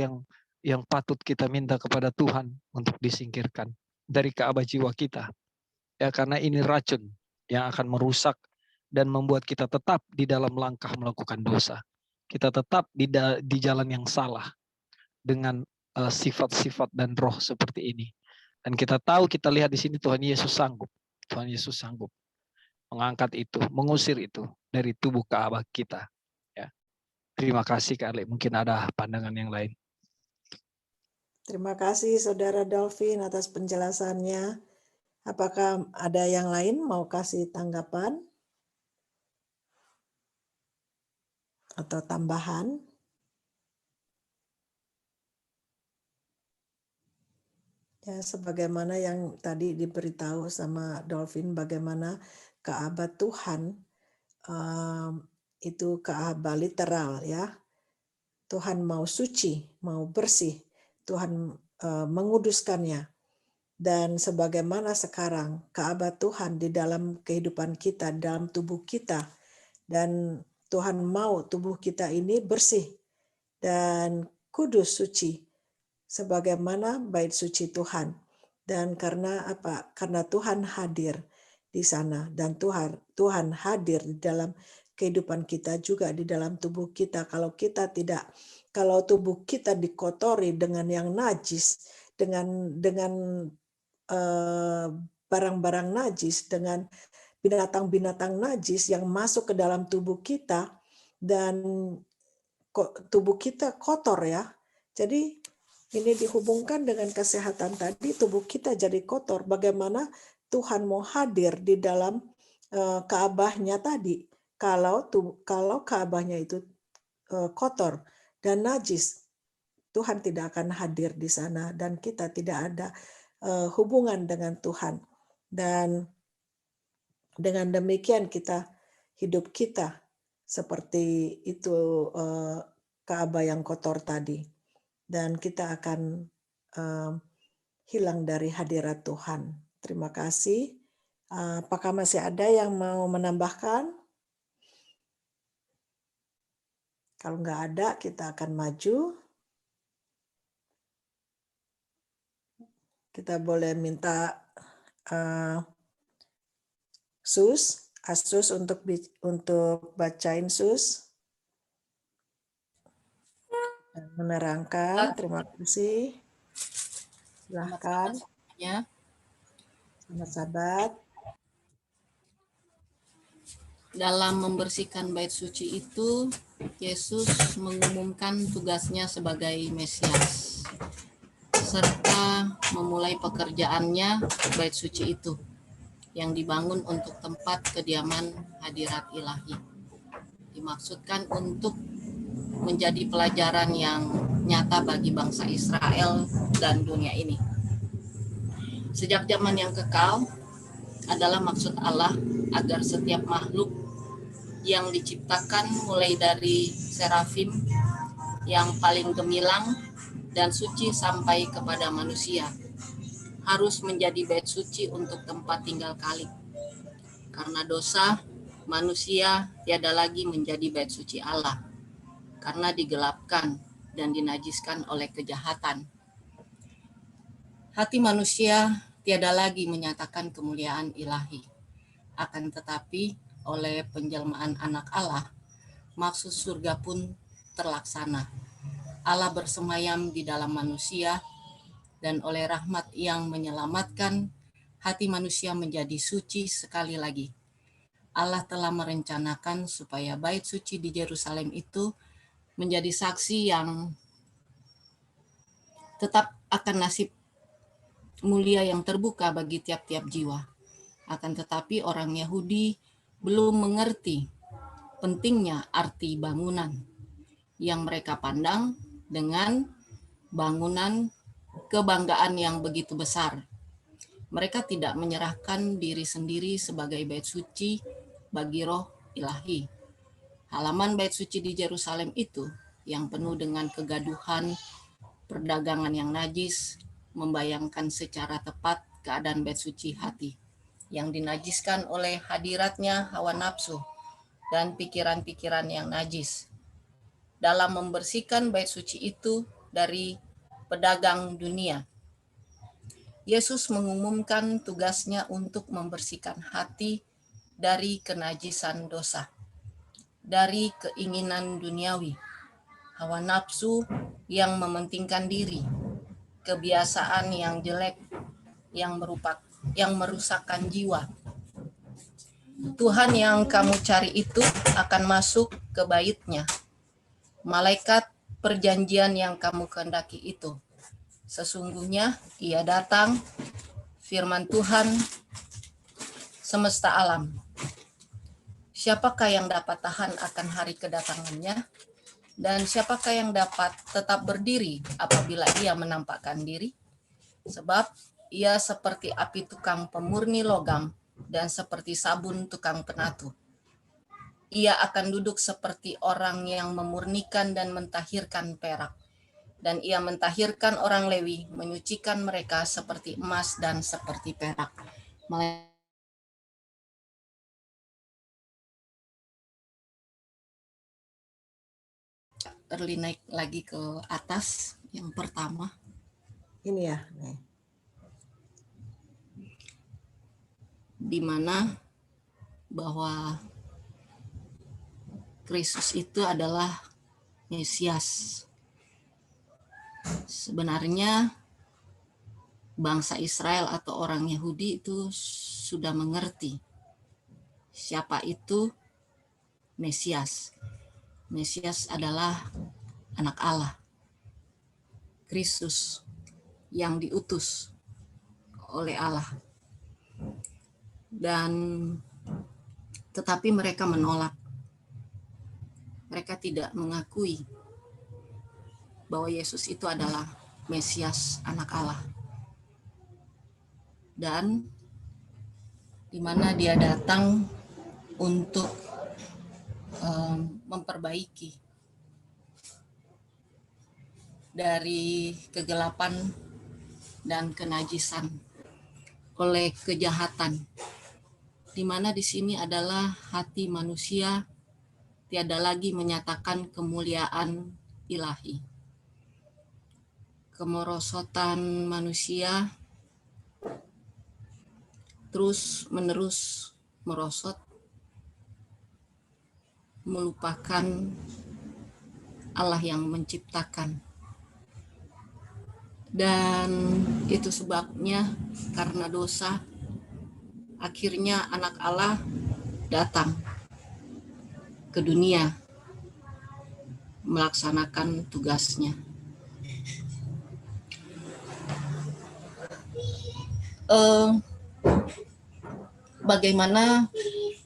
yang patut kita minta kepada Tuhan untuk disingkirkan dari Ka'bah jiwa kita. Ya, karena ini racun yang akan merusak dan membuat kita tetap di dalam langkah melakukan dosa. Kita tetap di jalan yang salah dengan sifat-sifat dan roh seperti ini. Dan kita tahu, kita lihat di sini Tuhan Yesus sanggup. Tuhan Yesus sanggup mengangkat itu, mengusir itu dari tubuh Ka'bah kita. Ya. Terima kasih Kak Ale. Mungkin ada pandangan yang lain. Terima kasih Saudara Dolphin atas penjelasannya. Apakah ada yang lain mau kasih tanggapan atau tambahan? Ya, sebagaimana yang tadi diberitahu sama Dolphin, bagaimana Ka'bah Tuhan itu Ka'bah literal, ya. Tuhan mau suci, mau bersih, Tuhan menguduskannya. Dan sebagaimana sekarang Ka'bah Tuhan di dalam kehidupan kita, dalam tubuh kita, dan Tuhan mau tubuh kita ini bersih dan kudus, suci, sebagaimana bait suci Tuhan. Dan karena apa? Karena Tuhan hadir di sana, dan Tuhan hadir di dalam kehidupan kita juga, di dalam tubuh kita. Kalau tubuh kita dikotori dengan yang najis, dengan barang-barang najis, dengan binatang-binatang najis yang masuk ke dalam tubuh kita, dan tubuh kita kotor, ya. Jadi ini dihubungkan dengan kesehatan tadi, tubuh kita jadi kotor. Bagaimana Tuhan mau hadir di dalam Ka'bahnya tadi? Kalau Ka'bahnya itu kotor dan najis, Tuhan tidak akan hadir di sana, dan kita tidak ada hubungan dengan Tuhan. Dan dengan demikian hidup kita seperti itu, Ka'bah yang kotor tadi, dan kita akan hilang dari hadirat Tuhan. Terima kasih. Apakah masih ada yang mau menambahkan? Kalau nggak ada, kita akan maju. Kita boleh minta Asus untuk bacain Sus dan menerangkan. Terima kasih. Silahkan. Selamat sahabat. Dalam membersihkan bait suci itu, Yesus mengumumkan tugasnya sebagai Mesias, serta memulai pekerjaannya bait suci itu, yang dibangun untuk tempat kediaman hadirat ilahi. Dimaksudkan untuk menjadi pelajaran yang nyata bagi bangsa Israel dan dunia ini. Sejak zaman yang kekal adalah maksud Allah agar setiap makhluk yang diciptakan mulai dari serafim yang paling gemilang dan suci sampai kepada manusia harus menjadi bait suci untuk tempat tinggal Khalik. Karena dosa, manusia tiada lagi menjadi bait suci Allah karena digelapkan dan dinajiskan oleh kejahatan. Hati manusia tiada lagi menyatakan kemuliaan ilahi. Akan tetapi oleh penjelmaan anak Allah, maksud surga pun terlaksana. Allah bersemayam di dalam manusia, dan oleh rahmat yang menyelamatkan, hati manusia menjadi suci sekali lagi. Allah telah merencanakan supaya bait suci di Yerusalem itu menjadi saksi yang tetap akan nasib mulia yang terbuka bagi tiap-tiap jiwa. Akan tetapi orang Yahudi belum mengerti pentingnya arti bangunan yang mereka pandang dengan bangunan kebanggaan yang begitu besar. Mereka tidak menyerahkan diri sendiri sebagai bait suci bagi roh ilahi. Halaman bait suci di Yerusalem itu yang penuh dengan kegaduhan, perdagangan yang najis, membayangkan secara tepat keadaan bait suci hati yang dinajiskan oleh hadiratnya hawa nafsu dan pikiran-pikiran yang najis. Dalam membersihkan bait suci itu dari pedagang dunia, Yesus mengumumkan tugasnya untuk membersihkan hati dari kenajisan dosa, dari keinginan duniawi, hawa nafsu yang mementingkan diri, kebiasaan yang jelek yang merusakkan jiwa. Tuhan yang kamu cari itu akan masuk ke bait-Nya. Malaikat perjanjian yang kamu kehendaki itu. Sesungguhnya Ia datang, firman Tuhan semesta alam. Siapakah yang dapat tahan akan hari kedatangannya? Dan siapakah yang dapat tetap berdiri apabila Ia menampakkan diri? Sebab Ia seperti api tukang pemurni logam dan seperti sabun tukang penatu. Ia akan duduk seperti orang yang memurnikan dan mentahirkan perak. Dan Ia mentahirkan orang Lewi, menyucikan mereka seperti emas dan seperti perak. Early naik lagi ke atas, yang pertama. Ini ya, nih. Di mana bahwa Kristus itu adalah Mesias. Sebenarnya bangsa Israel atau orang Yahudi itu sudah mengerti siapa itu Mesias. Mesias adalah anak Allah, Kristus yang diutus oleh Allah. Dan tetapi mereka menolak. Mereka tidak mengakui bahwa Yesus itu adalah Mesias, anak Allah. Dan di mana Dia datang untuk memperbaiki dari kegelapan dan kenajisan oleh kejahatan, di mana di sini adalah hati manusia tiada lagi menyatakan kemuliaan ilahi. Kemerosotan manusia terus menerus merosot, melupakan Allah yang menciptakan. Dan itu sebabnya karena dosa, akhirnya anak Allah datang ke dunia melaksanakan tugasnya. Bagaimana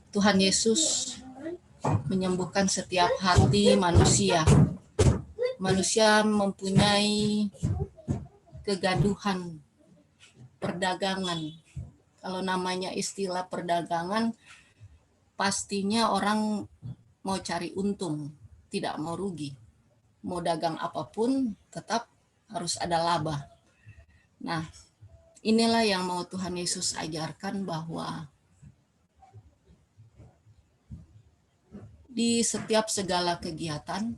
Tuhan Yesus menyembuhkan setiap hati manusia. Manusia mempunyai kegaduhan, perdagangan. Kalau namanya istilah perdagangan, pastinya orang mau cari untung, tidak mau rugi. Mau dagang apapun, tetap harus ada laba. Nah, inilah yang mau Tuhan Yesus ajarkan, bahwa di setiap segala kegiatan,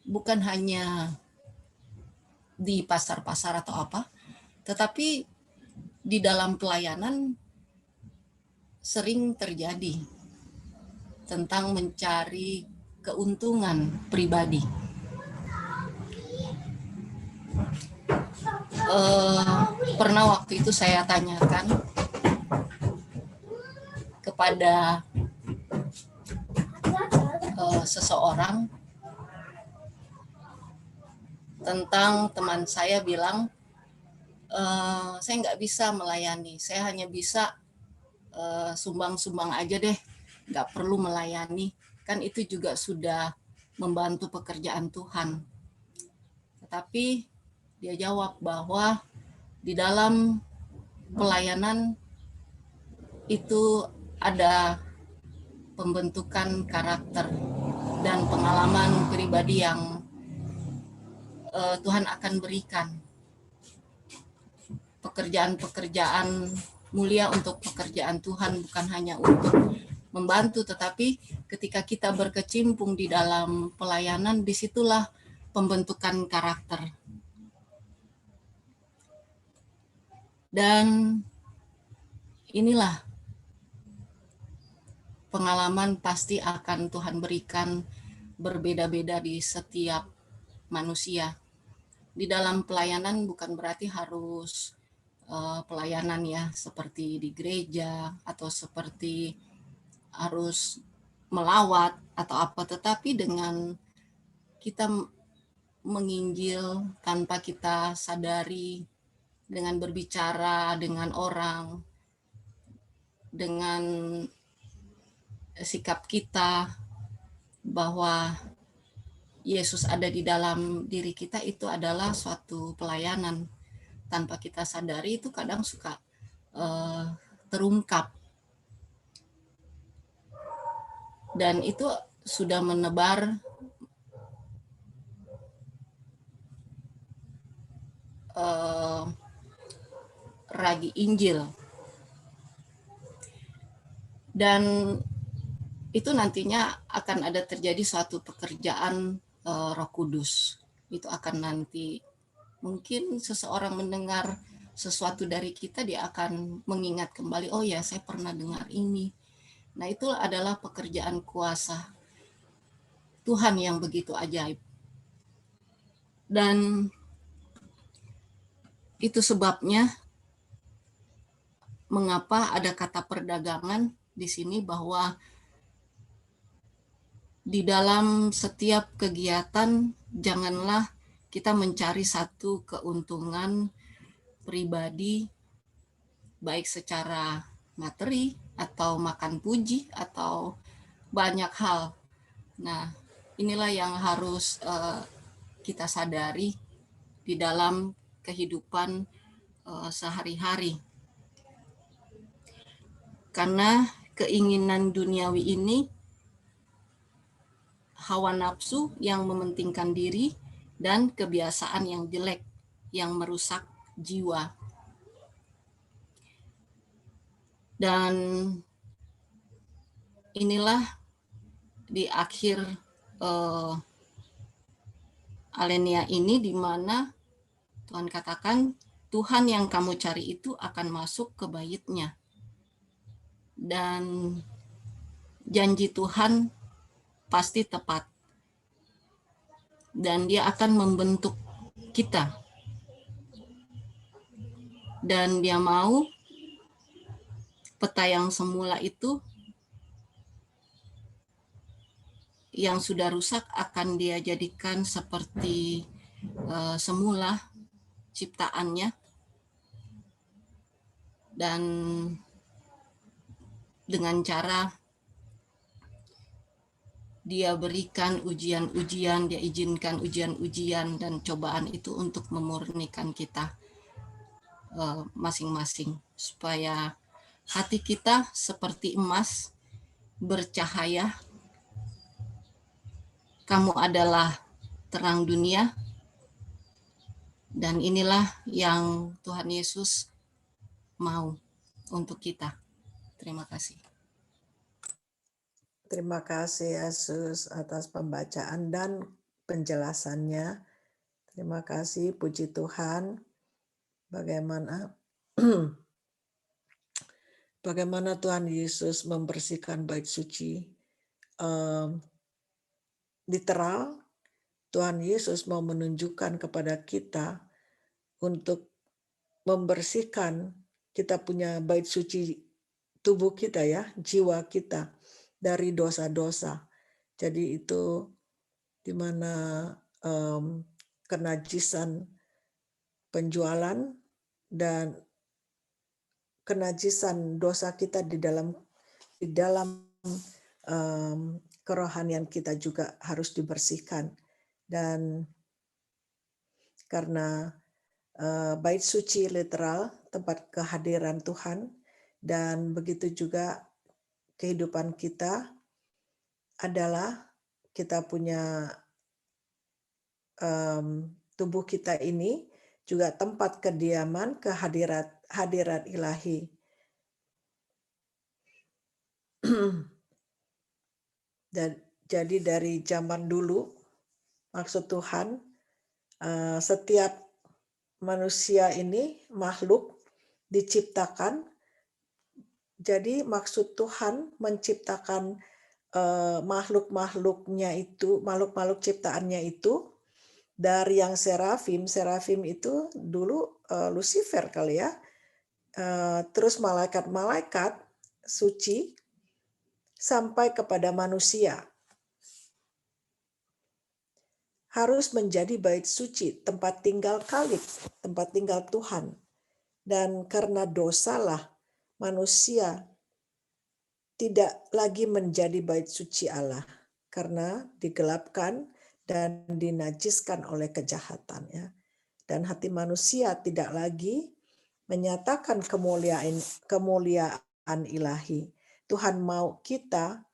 bukan hanya di pasar-pasar atau apa, tetapi di dalam pelayanan sering terjadi tentang mencari keuntungan pribadi. Pernah waktu itu saya tanyakan kepada seseorang tentang teman saya bilang, saya nggak bisa melayani, saya hanya bisa sumbang-sumbang aja deh, nggak perlu melayani, kan itu juga sudah membantu pekerjaan Tuhan. Tetapi dia jawab bahwa di dalam pelayanan itu ada pembentukan karakter dan pengalaman pribadi yang Tuhan akan berikan. Pekerjaan-pekerjaan mulia untuk pekerjaan Tuhan, bukan hanya untuk membantu, tetapi ketika kita berkecimpung di dalam pelayanan, disitulah pembentukan karakter. Dan inilah pengalaman pasti akan Tuhan berikan berbeda-beda di setiap manusia. Di dalam pelayanan bukan berarti harus pelayanan ya seperti di gereja atau seperti harus melawat atau apa, tetapi dengan kita menginjil tanpa kita sadari, dengan berbicara dengan orang, dengan sikap kita bahwa Yesus ada di dalam diri kita, itu adalah suatu pelayanan. Tanpa kita sadari itu kadang suka terungkap. Dan itu sudah menebar ragi Injil. Dan itu nantinya akan ada terjadi suatu pekerjaan Roh Kudus. Itu akan nanti mungkin seseorang mendengar sesuatu dari kita, dia akan mengingat kembali, oh ya saya pernah dengar ini. Nah itu adalah pekerjaan kuasa Tuhan yang begitu ajaib. Dan itu sebabnya mengapa ada kata perdagangan di sini, bahwa di dalam setiap kegiatan janganlah kita mencari satu keuntungan pribadi, baik secara materi atau makan puji atau banyak hal. Nah, inilah yang harus kita sadari di dalam kehidupan sehari-hari. Karena keinginan duniawi ini, hawa nafsu yang mementingkan diri, dan kebiasaan yang jelek yang merusak jiwa. Dan inilah di akhir Alenia ini, di mana Tuhan katakan, Tuhan yang kamu cari itu akan masuk ke baitnya. Dan janji Tuhan pasti tepat. Dan dia akan membentuk kita. Dan dia mau peta yang semula itu yang sudah rusak akan dia jadikan seperti semula ciptaannya, dan dengan cara dia berikan ujian-ujian, dia izinkan ujian-ujian dan cobaan itu untuk memurnikan kita masing-masing, supaya hati kita seperti emas bercahaya. Kamu adalah terang dunia, dan inilah yang Tuhan Yesus mau untuk kita. Terima kasih. Terima kasih Yesus atas pembacaan dan penjelasannya. Terima kasih, puji Tuhan. Bagaimana bagaimana Tuhan Yesus membersihkan bait suci. Literal, Tuhan Yesus mau menunjukkan kepada kita untuk membersihkan kita punya bait suci tubuh kita ya, jiwa kita dari dosa-dosa. Jadi itu di mana kenajisan penjualan dan kenajisan dosa kita di dalam kerohanian kita juga harus dibersihkan. Dan karena bait suci literal, tempat kehadiran Tuhan, dan begitu juga kehidupan kita adalah kita punya tubuh kita ini juga tempat kediaman hadirat ilahi. Dan jadi dari zaman dulu maksud Tuhan setiap manusia ini makhluk diciptakan. Jadi maksud Tuhan menciptakan makhluk-makhluknya itu, makhluk-makhluk ciptaannya itu dari yang serafim itu dulu Lucifer kali ya, terus malaikat-malaikat suci sampai kepada manusia harus menjadi bait suci, tempat tinggal Khalik, tempat tinggal Tuhan. Dan karena dosalah manusia tidak lagi menjadi bait suci Allah karena digelapkan dan dinajiskan oleh kejahatan ya. Dan hati manusia tidak lagi menyatakan kemuliaan ilahi. Tuhan mau kita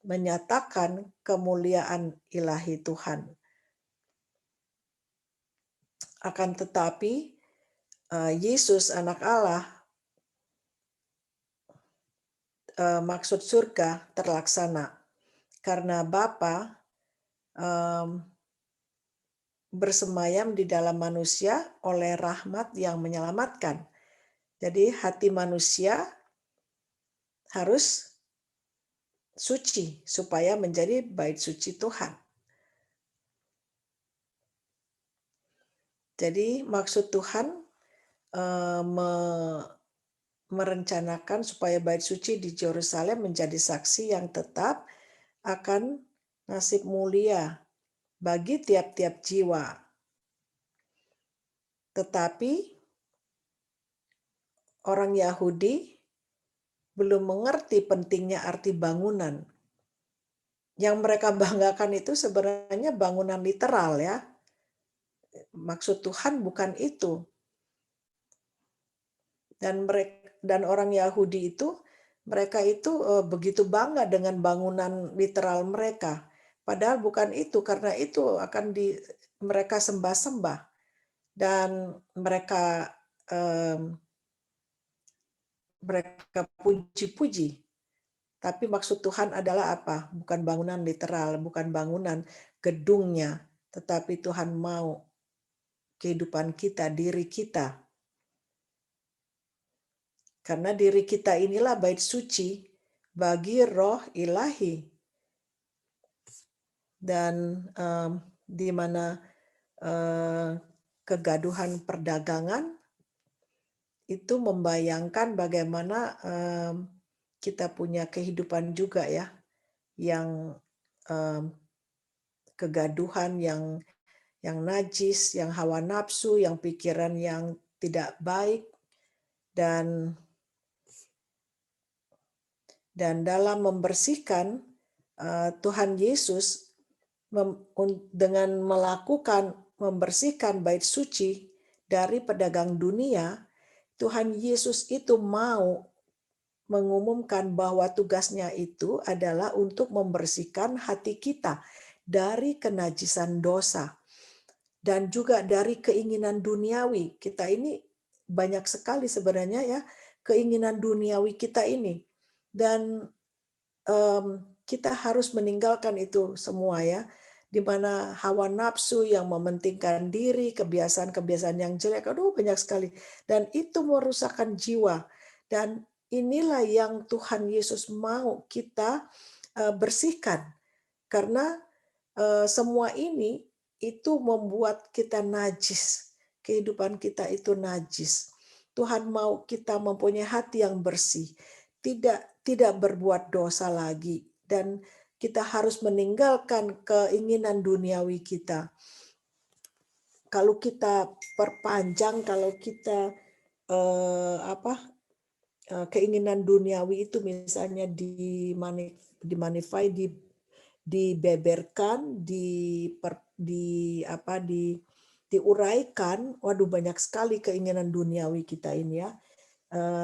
menyatakan kemuliaan ilahi Tuhan. Akan tetapi Yesus anak Allah, maksud surga terlaksana karena Bapa bersemayam di dalam manusia oleh rahmat yang menyelamatkan. Jadi hati manusia harus suci supaya menjadi bait suci Tuhan. Jadi maksud Tuhan merencanakan supaya bait suci di Yerusalem menjadi saksi yang tetap akan nasib mulia bagi tiap-tiap jiwa. Tetapi orang Yahudi belum mengerti pentingnya arti bangunan. Yang mereka banggakan itu sebenarnya bangunan literal ya. Maksud Tuhan bukan itu. Dan orang Yahudi itu mereka itu begitu bangga dengan bangunan literal mereka. Padahal bukan itu, karena itu akan mereka sembah-sembah dan mereka puji-puji. Tapi maksud Tuhan adalah apa? Bukan bangunan literal, bukan bangunan gedungnya, tetapi Tuhan mau kehidupan kita, diri kita. Karena diri kita inilah bait suci bagi roh ilahi. Dan di mana kegaduhan perdagangan itu membayangkan bagaimana kita punya kehidupan juga ya, yang kegaduhan, yang najis, yang hawa nafsu, yang pikiran yang tidak baik, dan dalam membersihkan, Tuhan Yesus dengan melakukan membersihkan bait suci dari pedagang dunia, Tuhan Yesus itu mau mengumumkan bahwa tugasnya itu adalah untuk membersihkan hati kita dari kenajisan dosa dan juga dari keinginan duniawi. Kita ini banyak sekali sebenarnya ya keinginan duniawi kita ini, dan kita harus meninggalkan itu semua ya, di mana hawa nafsu yang mementingkan diri, kebiasaan-kebiasaan yang jelek, aduh banyak sekali, dan itu merusakkan jiwa. Dan inilah yang Tuhan Yesus mau kita bersihkan, karena semua ini itu membuat kita najis, kehidupan kita itu najis. Tuhan mau kita mempunyai hati yang bersih, tidak berbuat dosa lagi, dan kita harus meninggalkan keinginan duniawi kita. Kalau kita perpanjang, kalau kita keinginan duniawi itu misalnya dibeberkan, diuraikan, waduh banyak sekali keinginan duniawi kita ini ya.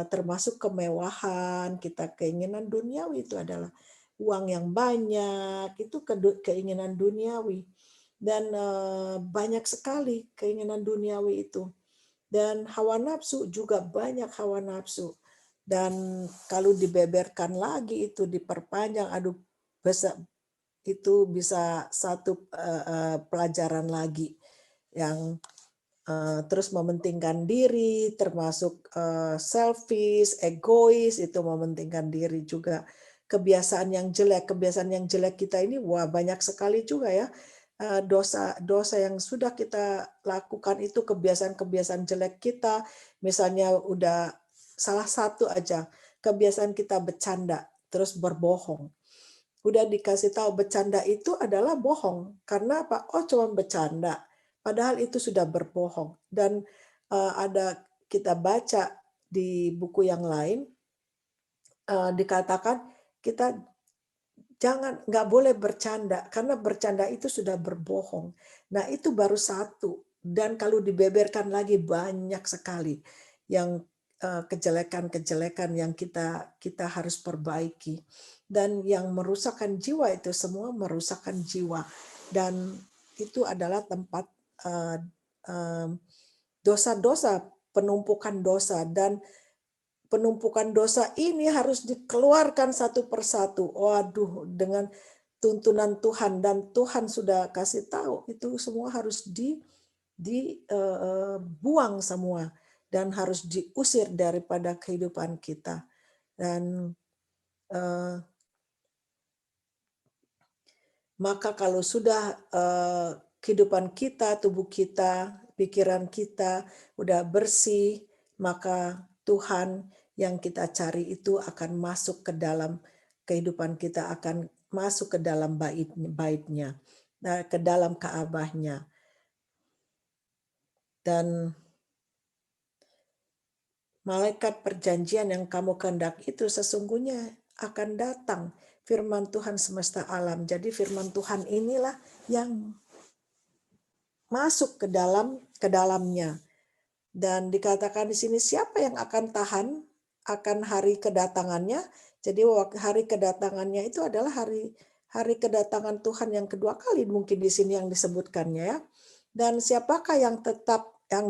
Termasuk kemewahan, kita keinginan duniawi itu adalah uang yang banyak, itu keinginan duniawi, dan banyak sekali keinginan duniawi itu, dan hawa nafsu juga banyak hawa nafsu, dan kalau dibeberkan lagi itu diperpanjang, aduh itu bisa satu pelajaran lagi yang terus mementingkan diri, termasuk selfish, egois, itu mementingkan diri juga. Kebiasaan yang jelek kita ini, wah banyak sekali juga ya. Dosa yang sudah kita lakukan itu, kebiasaan-kebiasaan jelek kita. Misalnya udah salah satu aja, kebiasaan kita bercanda, terus berbohong. Udah dikasih tahu bercanda itu adalah bohong. Karena apa? Oh cuma bercanda. Padahal itu sudah berbohong. Dan ada kita baca di buku yang lain, dikatakan kita nggak boleh bercanda, karena bercanda itu sudah berbohong. Nah itu baru satu. Dan kalau dibeberkan lagi banyak sekali yang kejelekan-kejelekan yang kita harus perbaiki. Dan yang merusakkan jiwa itu semua merusakkan jiwa. Dan itu adalah tempat dosa-dosa, penumpukan dosa, dan penumpukan dosa ini harus dikeluarkan satu persatu. Waduh, dengan tuntunan Tuhan, dan Tuhan sudah kasih tahu itu semua harus dibuang semua, dan harus diusir daripada kehidupan kita. Dan maka kalau sudah kehidupan kita, tubuh kita, pikiran kita udah bersih, maka Tuhan yang kita cari itu akan masuk ke dalam kehidupan kita, akan masuk ke dalam bait-nya, ke dalam Ka'bahnya. Dan malaikat perjanjian yang kamu kehendaki itu sesungguhnya akan datang, firman Tuhan semesta alam. Jadi firman Tuhan inilah yang masuk ke dalamnya. Dan dikatakan di sini, siapa yang akan tahan akan hari kedatangannya? Jadi hari kedatangannya itu adalah hari kedatangan Tuhan yang kedua kali, mungkin di sini yang disebutkannya ya. Dan siapakah yang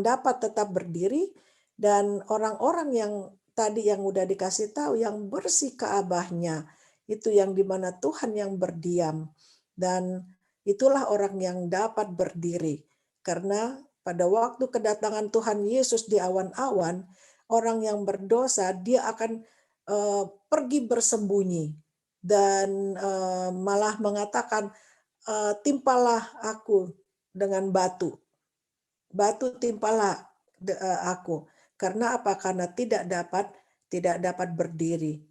dapat tetap berdiri? Dan orang-orang yang tadi yang udah dikasih tahu, yang bersih Ka'bahnya, itu yang dimana Tuhan yang berdiam, dan itulah orang yang dapat berdiri. Karena pada waktu kedatangan Tuhan Yesus di awan-awan, orang yang berdosa dia akan pergi bersembunyi, dan malah mengatakan, timpalah aku dengan batu timpalah aku. Karena apa? Karena tidak dapat berdiri.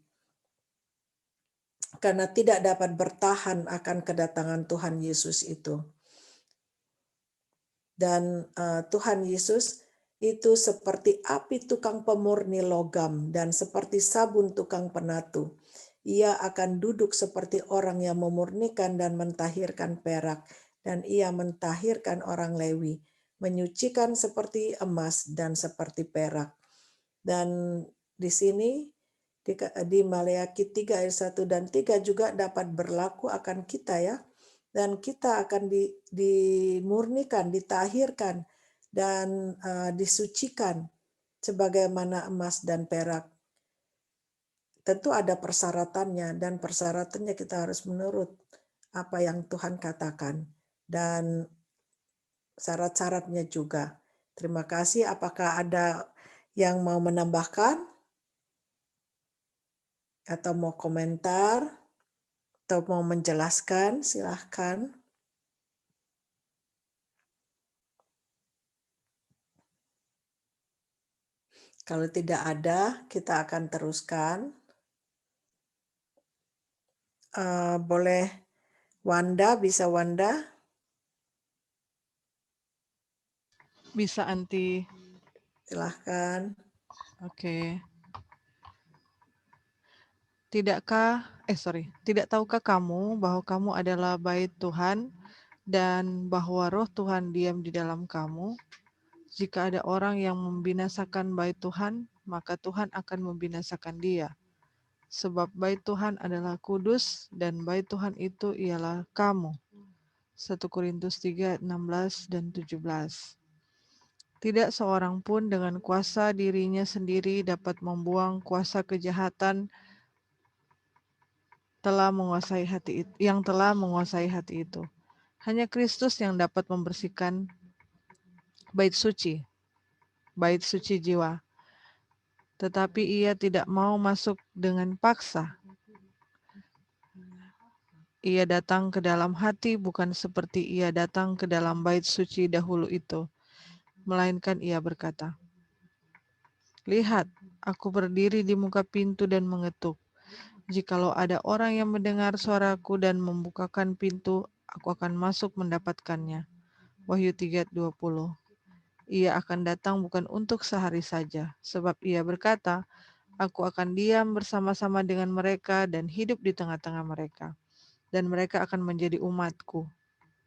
karena tidak dapat bertahan akan kedatangan Tuhan Yesus itu. Dan Tuhan Yesus itu seperti api tukang pemurni logam dan seperti sabun tukang penatu. Ia akan duduk seperti orang yang memurnikan dan mentahirkan perak, dan ia mentahirkan orang Lewi, menyucikan seperti emas dan seperti perak. Dan di sini di Maleakhi 3 ayat 1 dan 3 juga dapat berlaku akan kita ya. Dan kita akan dimurnikan, ditahirkan, dan disucikan sebagaimana emas dan perak. Tentu ada persyaratannya, dan persyaratannya kita harus menurut apa yang Tuhan katakan dan syarat-syaratnya juga. Terima kasih. Apakah ada yang mau menambahkan atau mau komentar atau mau menjelaskan? Silahkan. Kalau tidak ada, kita akan teruskan. Boleh Wanda, bisa Wanda? Bisa Anti. Silahkan. Oke. Tidak tahukah kamu bahwa kamu adalah bait Tuhan dan bahwa roh Tuhan diam di dalam kamu? Jika ada orang yang membinasakan bait Tuhan, maka Tuhan akan membinasakan dia. Sebab bait Tuhan adalah kudus dan bait Tuhan itu ialah kamu. 1 Korintus 3, 16 dan 17. Tidak seorang pun dengan kuasa dirinya sendiri dapat membuang kuasa kejahatan yang telah menguasai hati itu. Hanya Kristus yang dapat membersihkan bait suci jiwa. Tetapi ia tidak mau masuk dengan paksa. Ia datang ke dalam hati bukan seperti ia datang ke dalam bait suci dahulu itu. Melainkan ia berkata, "Lihat, aku berdiri di muka pintu dan mengetuk. Jikalau ada orang yang mendengar suaraku dan membukakan pintu, aku akan masuk mendapatkannya." Wahyu 3:20. Ia akan datang bukan untuk sehari saja, sebab ia berkata, "Aku akan diam bersama-sama dengan mereka dan hidup di tengah-tengah mereka. Dan mereka akan menjadi umatku."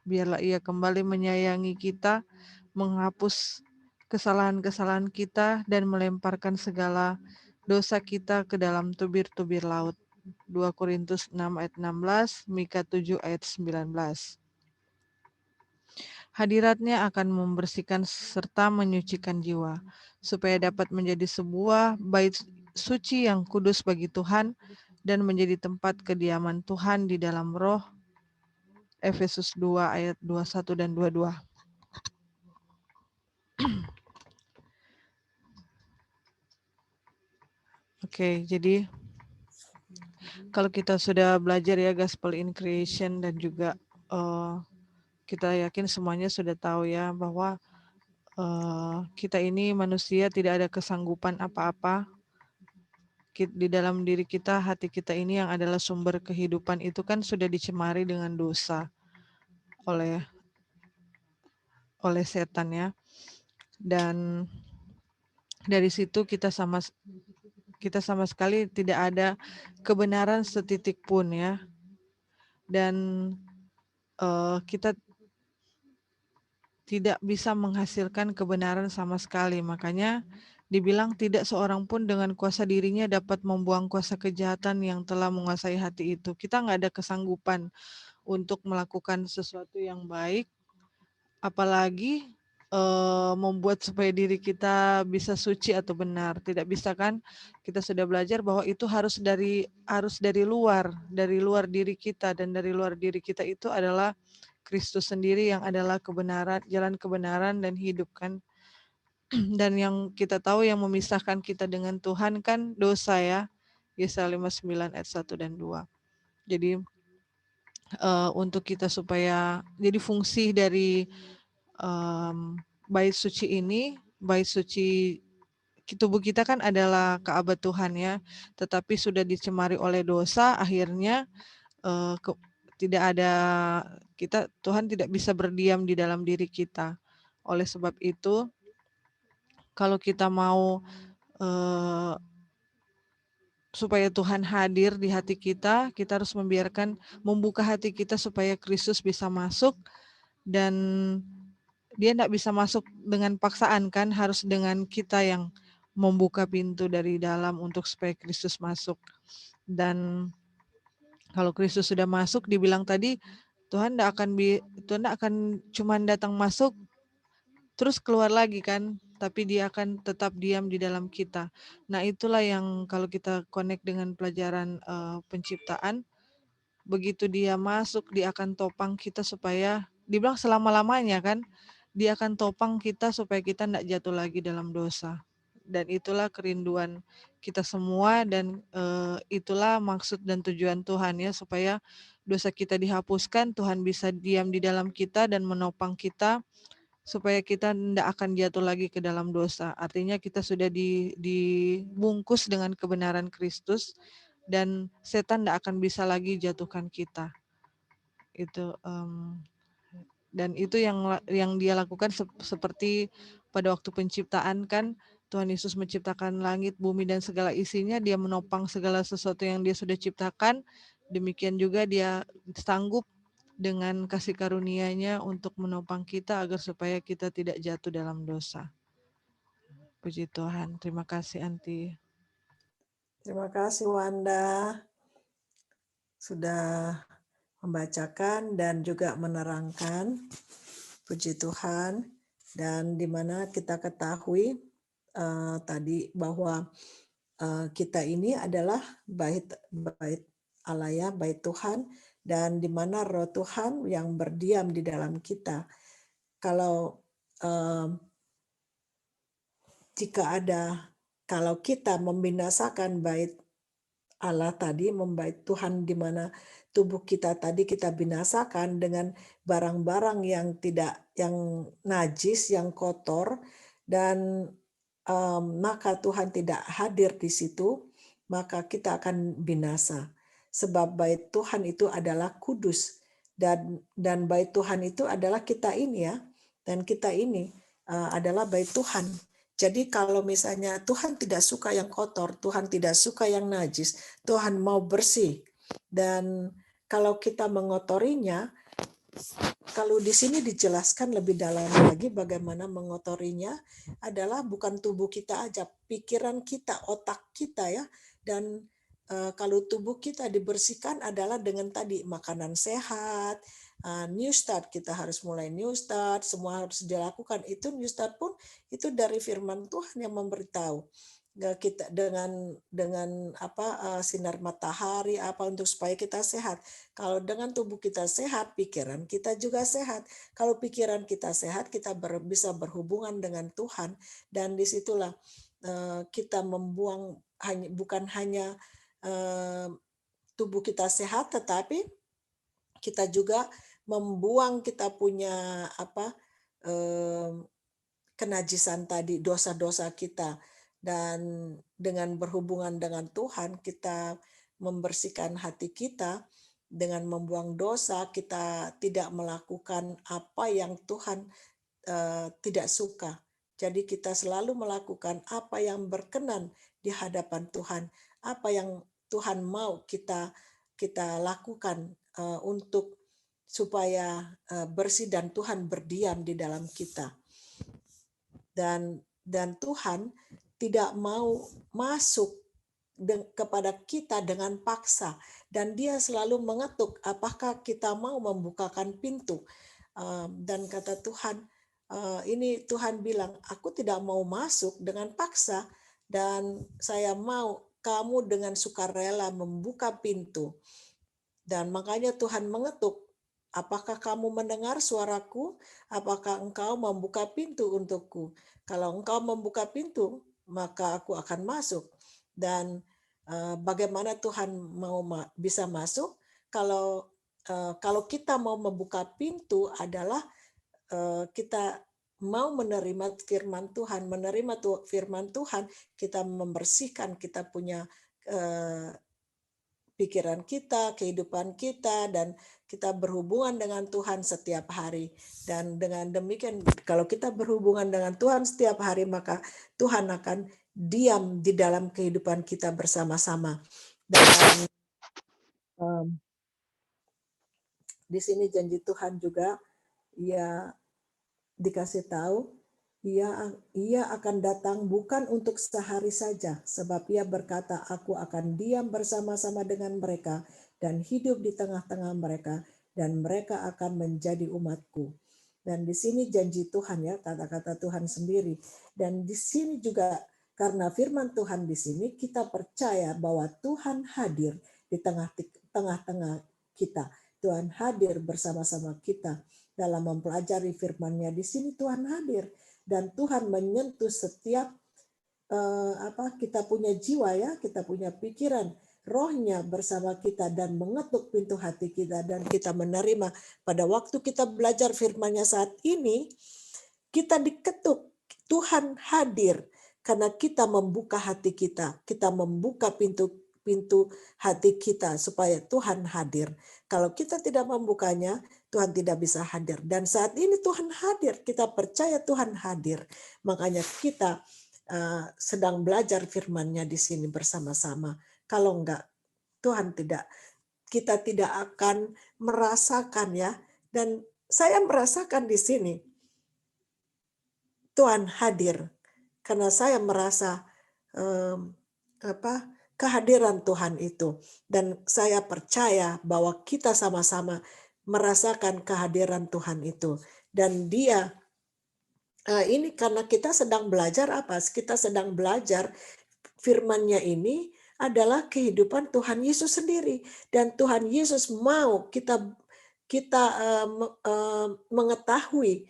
Biarlah ia kembali menyayangi kita, menghapus kesalahan-kesalahan kita, dan melemparkan segala dosa kita ke dalam tubir-tubir laut. 2 Korintus 6 ayat 16, Mika 7 ayat 19. Hadiratnya akan membersihkan serta menyucikan jiwa, supaya dapat menjadi sebuah bait suci yang kudus bagi Tuhan dan menjadi tempat kediaman Tuhan di dalam roh. Efesus 2 ayat 21 dan 22. Oke, jadi kalau kita sudah belajar ya Gospel in Creation dan juga kita yakin semuanya sudah tahu ya bahwa kita ini manusia tidak ada kesanggupan apa-apa. Di dalam diri kita, hati kita ini yang adalah sumber kehidupan itu kan sudah dicemari dengan dosa oleh setan ya. Dan dari situ kita sama sekali tidak ada kebenaran setitik pun ya. Dan kita tidak bisa menghasilkan kebenaran sama sekali. Makanya dibilang tidak seorang pun dengan kuasa dirinya dapat membuang kuasa kejahatan yang telah menguasai hati itu. Kita nggak ada kesanggupan untuk melakukan sesuatu yang baik, apalagi membuat supaya diri kita bisa suci atau benar. Tidak bisa kan? Kita sudah belajar bahwa itu harus dari luar diri kita, dan dari luar diri kita itu adalah Kristus sendiri yang adalah kebenaran, jalan kebenaran dan hidup kan. Dan yang kita tahu yang memisahkan kita dengan Tuhan kan dosa ya. Yesaya 59 ayat 1 dan 2. Jadi untuk kita supaya jadi fungsi dari bait suci ini, bait suci tubuh kita kan adalah Ka'bah Tuhan ya, tetapi sudah dicemari oleh dosa, akhirnya tidak ada Tuhan tidak bisa berdiam di dalam diri kita. Oleh sebab itu, kalau kita mau supaya Tuhan hadir di hati kita harus membuka hati kita supaya Kristus bisa masuk, dan dia tidak bisa masuk dengan paksaan kan, harus dengan kita yang membuka pintu dari dalam untuk supaya Kristus masuk. Dan kalau Kristus sudah masuk, dibilang tadi, Tuhan tidak akan cuma datang masuk terus keluar lagi kan, tapi dia akan tetap diam di dalam kita. Nah, itulah yang kalau kita connect dengan pelajaran penciptaan, begitu dia masuk, dia akan topang kita supaya, dibilang selama-lamanya kan, dia akan topang kita supaya kita tidak jatuh lagi dalam dosa. Dan itulah kerinduan kita semua, dan itulah maksud dan tujuan Tuhan ya, supaya dosa kita dihapuskan, Tuhan bisa diam di dalam kita dan menopang kita, supaya kita tidak akan jatuh lagi ke dalam dosa. Artinya kita sudah dibungkus dengan kebenaran Kristus, dan setan tidak akan bisa lagi jatuhkan kita. Itu dan itu yang dia lakukan seperti pada waktu penciptaan kan, Tuhan Yesus menciptakan langit, bumi dan segala isinya, dia menopang segala sesuatu yang dia sudah ciptakan. Demikian juga dia sanggup dengan kasih karunia-Nya untuk menopang kita agar supaya kita tidak jatuh dalam dosa. Puji Tuhan. Terima kasih Anti. Terima kasih Wanda sudah membacakan dan juga menerangkan. Puji Tuhan. Dan di mana kita ketahui tadi bahwa kita ini adalah bait Allah ya, bait Tuhan, dan di mana Roh Tuhan yang berdiam di dalam kita. Kalau kalau kita membinasakan bait Allah tadi, membait Tuhan di mana tubuh kita tadi kita binasakan dengan barang-barang yang najis, yang kotor, dan maka Tuhan tidak hadir di situ, maka kita akan binasa. Sebab bait Tuhan itu adalah kudus, dan bait Tuhan itu adalah kita ini ya, dan kita ini adalah bait Tuhan. Jadi kalau misalnya Tuhan tidak suka yang kotor, Tuhan tidak suka yang najis, Tuhan mau bersih. Dan kalau kita mengotorinya, kalau di sini dijelaskan lebih dalam lagi bagaimana mengotorinya adalah bukan tubuh kita aja, pikiran kita, otak kita ya. Dan kalau tubuh kita dibersihkan adalah dengan tadi makanan sehat, new start, kita harus mulai new start, semua harus dilakukan. Itu new start pun itu dari firman Tuhan yang memberitahu kita dengan sinar matahari untuk supaya kita sehat. Kalau dengan tubuh kita sehat, pikiran kita juga sehat. Kalau pikiran kita sehat, kita bisa berhubungan dengan Tuhan, dan disitulah kita membuang bukan hanya tubuh kita sehat, tetapi kita juga membuang kita punya kenajisan tadi, dosa-dosa kita. Dan dengan berhubungan dengan Tuhan, kita membersihkan hati kita dengan membuang dosa. Kita tidak melakukan apa yang Tuhan tidak suka. Jadi kita selalu melakukan apa yang berkenan di hadapan Tuhan, apa yang Tuhan mau kita lakukan untuk supaya bersih dan Tuhan berdiam di dalam kita. Dan Tuhan tidak mau masuk kepada kita dengan paksa, dan dia selalu mengetuk apakah kita mau membukakan pintu. Dan kata Tuhan, ini Tuhan bilang, aku tidak mau masuk dengan paksa, dan saya mau kamu dengan sukarela membuka pintu. Dan makanya Tuhan mengetuk, apakah kamu mendengar suaraku? Apakah engkau membuka pintu untukku? Kalau engkau membuka pintu, maka aku akan masuk. Dan bagaimana Tuhan mau bisa masuk? Kalau kita mau membuka pintu adalah kita mau menerima firman Tuhan, firman Tuhan, kita membersihkan, kita punya pikiran kita, kehidupan kita, dan kita berhubungan dengan Tuhan setiap hari. Dan dengan demikian, kalau kita berhubungan dengan Tuhan setiap hari, maka Tuhan akan diam di dalam kehidupan kita bersama-sama. Dan di sini janji Tuhan juga, ya dikasih tahu, ia akan datang bukan untuk sehari saja, sebab ia berkata, aku akan diam bersama-sama dengan mereka dan hidup di tengah-tengah mereka, dan mereka akan menjadi umatku. Dan di sini janji Tuhan, ya, kata-kata Tuhan sendiri. Dan di sini juga karena firman Tuhan di sini, kita percaya bahwa Tuhan hadir di tengah-tengah kita. Tuhan hadir bersama-sama kita dalam mempelajari firman-Nya. Di sini Tuhan hadir dan Tuhan menyentuh setiap kita punya jiwa, ya, kita punya pikiran, rohnya bersama kita dan mengetuk pintu hati kita, dan kita menerima. Pada waktu kita belajar firman-Nya saat ini, kita diketuk, Tuhan hadir karena kita membuka hati kita membuka pintu hati kita supaya Tuhan hadir. Kalau kita tidak membukanya, Tuhan tidak bisa hadir. Dan saat ini Tuhan hadir, kita percaya Tuhan hadir. Makanya kita sedang belajar firman-Nya di sini bersama-sama. Kalau enggak, kita tidak akan merasakan, ya. Dan saya merasakan di sini Tuhan hadir karena saya merasa kehadiran Tuhan itu, dan saya percaya bahwa kita sama-sama merasakan kehadiran Tuhan itu. Dan Dia ini karena kita sedang belajar apa? Kita sedang belajar firman-Nya ini adalah kehidupan Tuhan Yesus sendiri, dan Tuhan Yesus mau kita mengetahui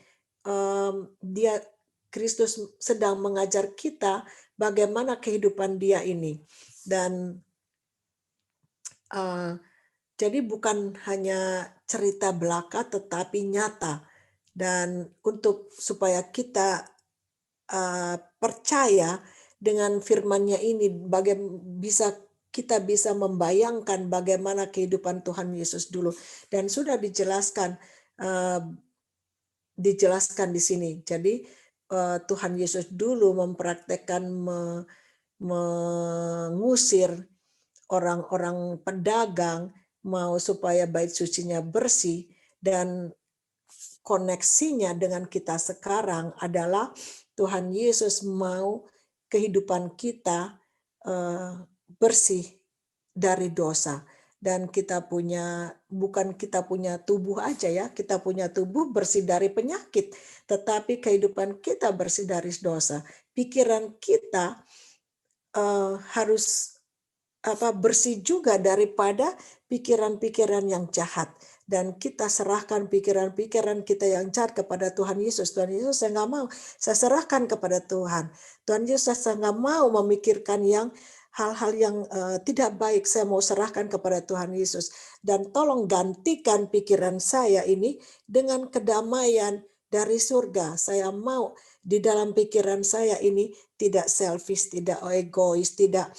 Dia, Kristus sedang mengajar kita bagaimana kehidupan Dia ini. Dan jadi bukan hanya cerita belaka tetapi nyata. Dan supaya kita percaya dengan firman-Nya ini, kita bisa membayangkan bagaimana kehidupan Tuhan Yesus dulu, dan sudah dijelaskan di sini. Jadi Tuhan Yesus dulu mempraktekkan mengusir orang-orang pedagang, mau supaya bait sucinya bersih, dan koneksinya dengan kita sekarang adalah Tuhan Yesus mau kehidupan kita bersih dari dosa. Dan bukan kita punya tubuh aja, ya, kita punya tubuh bersih dari penyakit, tetapi kehidupan kita bersih dari dosa. Pikiran kita harus bersih juga daripada pikiran-pikiran yang jahat. Dan kita serahkan pikiran-pikiran kita yang jahat kepada Tuhan Yesus. Tuhan Yesus, saya nggak mau, saya serahkan kepada Tuhan. Tuhan Yesus, saya nggak mau memikirkan hal-hal yang tidak baik, saya mau serahkan kepada Tuhan Yesus. Dan tolong gantikan pikiran saya ini dengan kedamaian dari surga. Saya mau di dalam pikiran saya ini tidak selfish, tidak egois, tidak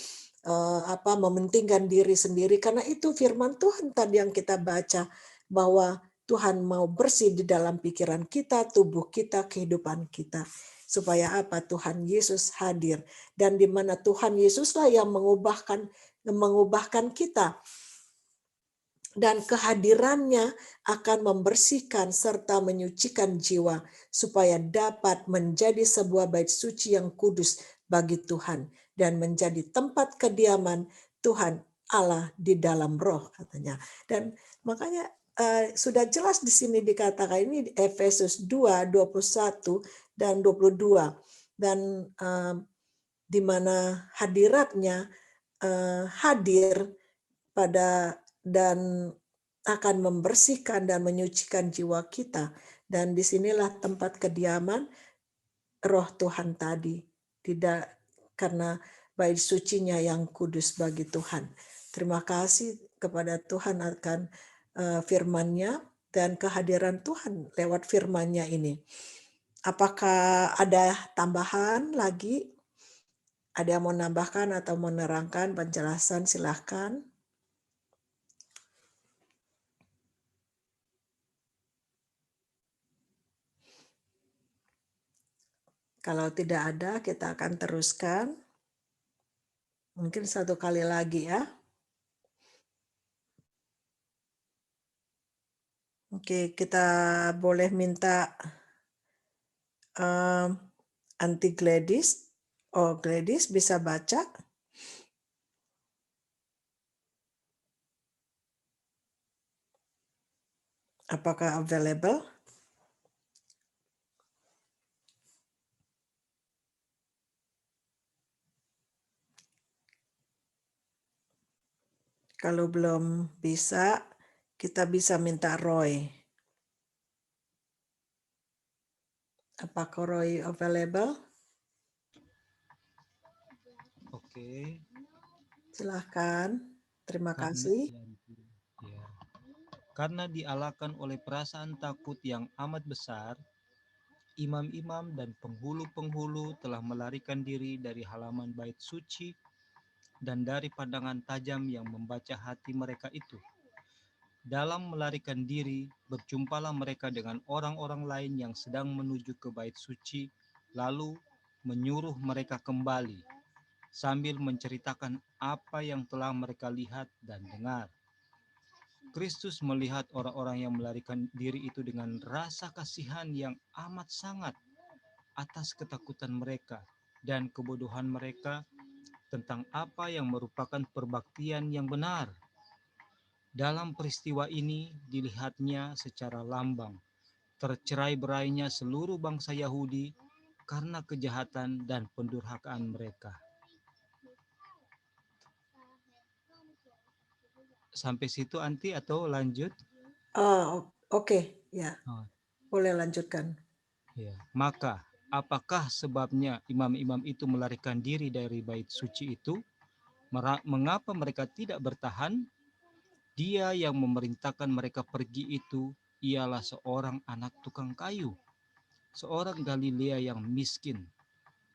mementingkan diri sendiri. Karena itu firman Tuhan tadi yang kita baca, bahwa Tuhan mau bersih di dalam pikiran kita, tubuh kita, kehidupan kita. Supaya apa? Tuhan Yesus hadir. Dan di mana Tuhan Yesuslah yang mengubahkan kita. Dan kehadirannya akan membersihkan serta menyucikan jiwa, supaya dapat menjadi sebuah bait suci yang kudus bagi Tuhan, dan menjadi tempat kediaman Tuhan Allah di dalam roh, katanya. Dan makanya sudah jelas di sini dikatakan, ini Efesus 2:21 dan 22, dan di mana hadiratnya hadir dan akan membersihkan dan menyucikan jiwa kita. Dan disinilah tempat kediaman roh Tuhan tadi, tidak karena bait sucinya yang kudus bagi Tuhan. Terima kasih kepada Tuhan akan firman-Nya dan kehadiran Tuhan lewat firman-Nya ini. Apakah ada tambahan lagi? Ada yang mau menambahkan atau menerangkan penjelasan, silahkan. Kalau tidak ada, kita akan teruskan. Mungkin satu kali lagi ya. Oke, kita boleh minta Aunty Gladys. Oh, Gladys bisa baca? Apakah available? Kalau belum bisa, kita bisa minta Roy. Apakah Roy available? Oke, Silahkan. Terima karena kasih. ya, karena dialahkan oleh perasaan takut yang amat besar, imam-imam dan penghulu-penghulu telah melarikan diri dari halaman bait suci dan dari pandangan tajam yang membaca hati mereka itu. Dalam melarikan diri, berjumpalah mereka dengan orang-orang lain yang sedang menuju ke bait suci, lalu menyuruh mereka kembali, sambil menceritakan apa yang telah mereka lihat dan dengar. Kristus melihat orang-orang yang melarikan diri itu dengan rasa kasihan yang amat sangat atas ketakutan mereka dan kebodohan mereka tentang apa yang merupakan perbaktian yang benar. Dalam peristiwa ini dilihatnya secara lambang tercerai-berainya seluruh bangsa Yahudi karena kejahatan dan pendurhakaan mereka. Sampai situ Anti atau lanjut? Oh, oke. Ya, Oh, boleh lanjutkan. ya. Maka apakah sebabnya imam-imam itu melarikan diri dari bait suci itu? Mengapa mereka tidak bertahan? Dia yang memerintahkan mereka pergi itu ialah seorang anak tukang kayu, seorang Galilea yang miskin,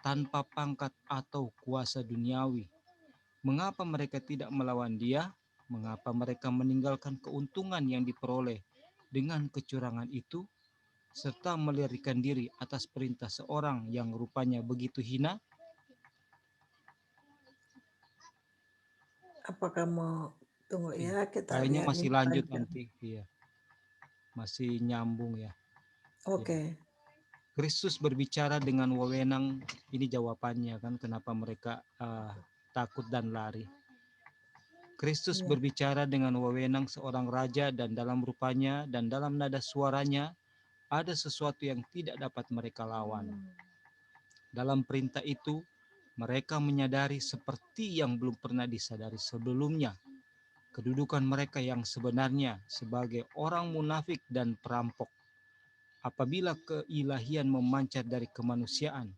tanpa pangkat atau kuasa duniawi. Mengapa mereka tidak melawan dia? Mengapa mereka meninggalkan keuntungan yang diperoleh dengan kecurangan itu, serta melarikan diri atas perintah seorang yang rupanya begitu hina? Apakah mau tunggu ya, kita Kayaknya lihat masih nih lanjut panjang. nanti. Iya. Masih nyambung ya. Oke. Kristus berbicara dengan wewenang, ini jawabannya kan kenapa mereka takut dan lari. Kristus Ya. berbicara dengan wewenang seorang raja dan dalam rupanya dan dalam nada suaranya ada sesuatu yang tidak dapat mereka lawan. Dalam perintah itu, mereka menyadari seperti yang belum pernah disadari sebelumnya, kedudukan mereka yang sebenarnya sebagai orang munafik dan perampok. Apabila keilahian memancar dari kemanusiaan,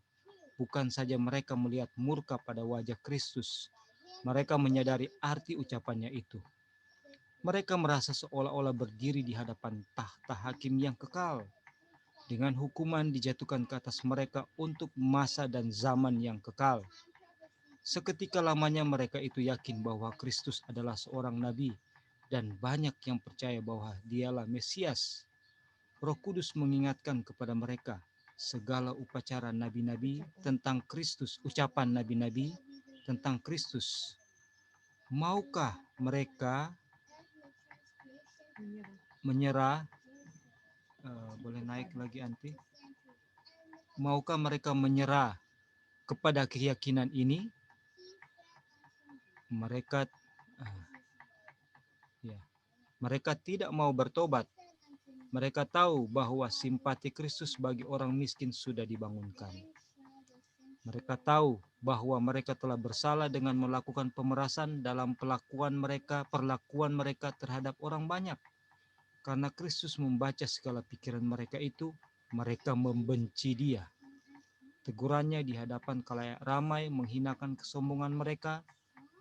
bukan saja mereka melihat murka pada wajah Kristus, mereka menyadari arti ucapannya itu. Mereka merasa seolah-olah berdiri di hadapan tahta hakim yang kekal, dengan hukuman dijatuhkan ke atas mereka untuk masa dan zaman yang kekal. Seketika lamanya mereka itu yakin bahwa Kristus adalah seorang nabi, dan banyak yang percaya bahwa dialah Mesias. Roh Kudus mengingatkan kepada mereka segala upacara nabi-nabi tentang Kristus, ucapan nabi-nabi tentang Kristus. Maukah mereka menyerah? Boleh naik lagi Anti? Maukah mereka menyerah kepada keyakinan ini? Mereka tidak mau bertobat. Mereka tahu bahwa simpati Kristus bagi orang miskin sudah dibangunkan. Mereka tahu bahwa mereka telah bersalah dengan melakukan pemerasan dalam perlakuan mereka terhadap orang banyak. Karena Kristus membaca segala pikiran mereka itu, mereka membenci dia. Tegurannya di hadapan khalayak ramai menghinakan kesombongan mereka,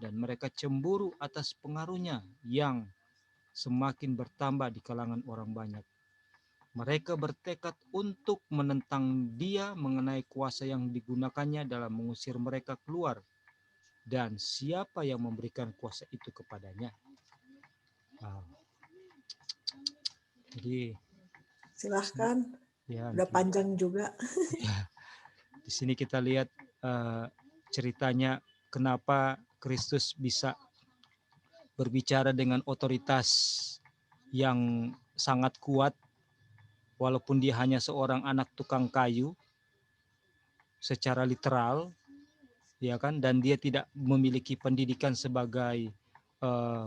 dan mereka cemburu atas pengaruhnya yang semakin bertambah di kalangan orang banyak. Mereka bertekad untuk menentang dia mengenai kuasa yang digunakannya dalam mengusir mereka keluar. Dan siapa yang memberikan kuasa itu kepadanya. Wow. Jadi Silahkan, ya, udah panjang juga. ya, di sini kita lihat ceritanya kenapa Kristus bisa berbicara dengan otoritas yang sangat kuat, walaupun dia hanya seorang anak tukang kayu, secara literal, ya kan, dan dia tidak memiliki pendidikan sebagai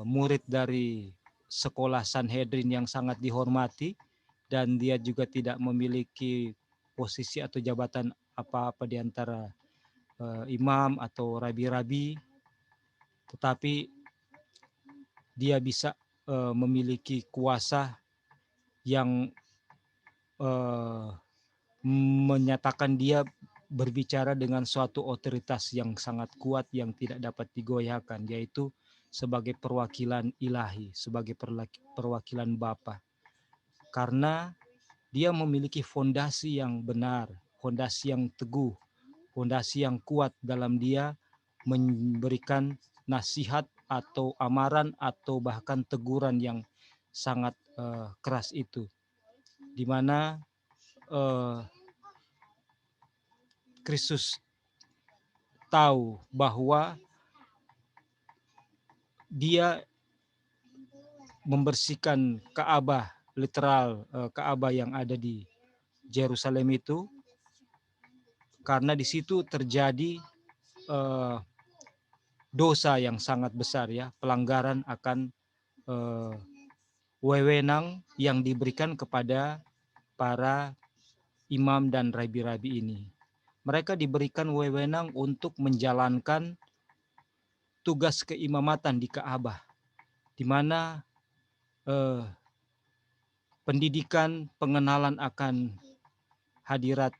murid dari sekolah Sanhedrin yang sangat dihormati, dan dia juga tidak memiliki posisi atau jabatan apa-apa di antara imam atau rabi-rabi, tetapi dia bisa memiliki kuasa yang menyatakan dia berbicara dengan suatu otoritas yang sangat kuat yang tidak dapat digoyahkan, yaitu sebagai perwakilan ilahi, sebagai perwakilan Bapa. Karena dia memiliki fondasi yang benar, fondasi yang teguh, fondasi yang kuat dalam dia memberikan nasihat atau amaran atau bahkan teguran yang sangat keras itu, di mana Kristus tahu bahwa dia membersihkan Ka'bah, literal Ka'bah yang ada di Yerusalem itu, karena di situ terjadi dosa yang sangat besar, ya, pelanggaran akan wewenang yang diberikan kepada para imam dan rabi-rabi ini. Mereka diberikan wewenang untuk menjalankan tugas keimamatan di Ka'bah, di mana pendidikan, pengenalan akan hadirat,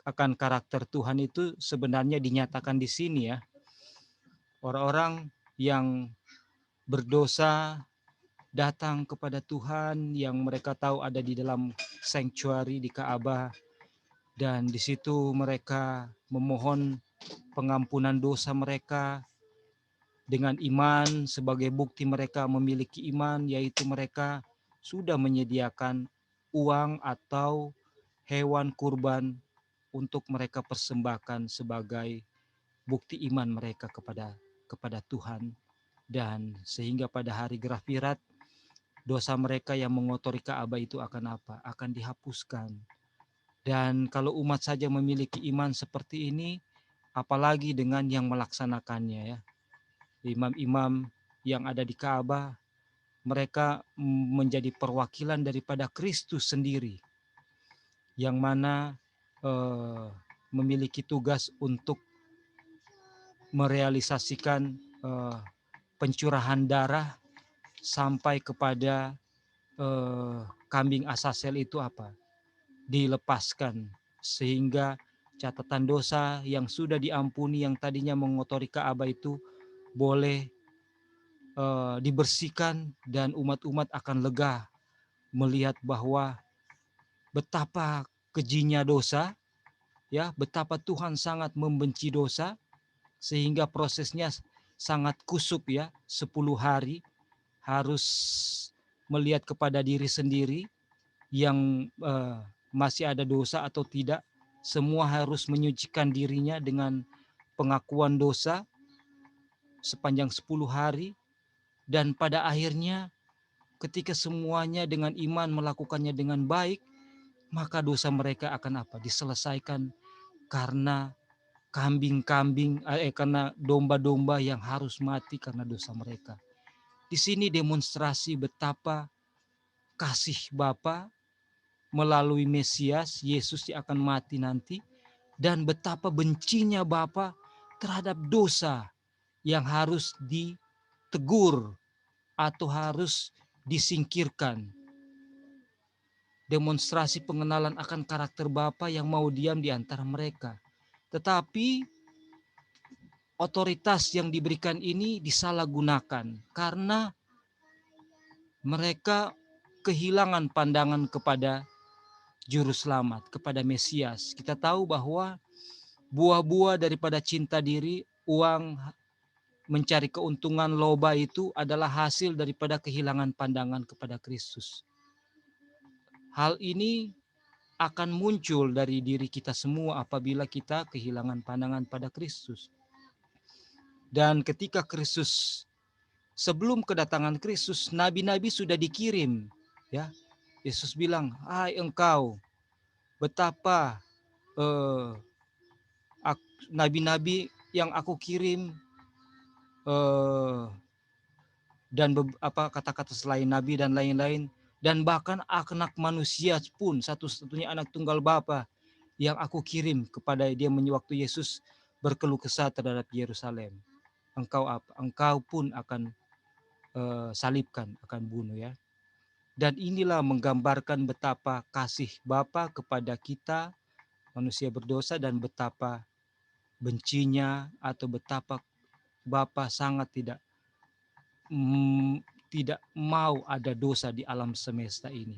akan karakter Tuhan itu sebenarnya dinyatakan di sini, ya. Orang-orang yang berdosa datang kepada Tuhan yang mereka tahu ada di dalam sanctuary di Ka'bah, dan di situ mereka memohon pengampunan dosa mereka dengan iman sebagai bukti mereka memiliki iman, yaitu mereka sudah menyediakan uang atau hewan kurban untuk mereka persembahkan sebagai bukti iman mereka kepada Tuhan. Dan sehingga pada hari Gerakhirat dosa mereka yang mengotori Ka'bah itu akan apa? Akan dihapuskan. Dan kalau umat saja memiliki iman seperti ini, apalagi dengan yang melaksanakannya, ya. Imam-imam yang ada di Ka'bah, mereka menjadi perwakilan daripada Kristus sendiri, yang mana memiliki tugas untuk merealisasikan pencurahan darah sampai kepada kambing Asasel itu apa? Dilepaskan, sehingga catatan dosa yang sudah diampuni yang tadinya mengotori Ka'bah itu boleh dibersihkan, dan umat-umat akan lega melihat bahwa betapa kejinya dosa, ya, betapa Tuhan sangat membenci dosa, sehingga prosesnya sangat kusuk, ya, 10 hari harus melihat kepada diri sendiri yang masih ada dosa atau tidak. Semua harus menyucikan dirinya dengan pengakuan dosa sepanjang 10 hari, dan pada akhirnya ketika semuanya dengan iman melakukannya dengan baik, maka dosa mereka akan apa? Diselesaikan, karena karena domba-domba yang harus mati karena dosa mereka. Di sini demonstrasi betapa kasih Bapa melalui Mesias Yesus yang akan mati nanti, dan betapa bencinya Bapa terhadap dosa yang harus ditegur atau harus disingkirkan. Demonstrasi pengenalan akan karakter Bapa yang mau diam di antara mereka. Tetapi otoritas yang diberikan ini disalahgunakan karena mereka kehilangan pandangan kepada juru selamat, kepada Mesias. Kita tahu bahwa buah-buah daripada cinta diri, uang, mencari keuntungan, loba itu adalah hasil daripada kehilangan pandangan kepada Kristus. Hal ini akan muncul dari diri kita semua apabila kita kehilangan pandangan pada Kristus. Dan ketika Kristus, sebelum kedatangan Kristus, nabi-nabi sudah dikirim, ya. Yesus bilang, "Hai engkau, betapa nabi-nabi yang aku kirim, dan kata-kata selain nabi dan lain-lain, dan bahkan anak manusia pun satu-satunya anak tunggal Bapa yang aku kirim kepada dia." Waktu Yesus berkeluh kesah terhadap Yerusalem, engkau apa? Engkau pun akan salibkan, akan bunuh, ya. Dan inilah menggambarkan betapa kasih Bapa kepada kita manusia berdosa, dan betapa bencinya atau betapa Bapa sangat tidak mau ada dosa di alam semesta ini.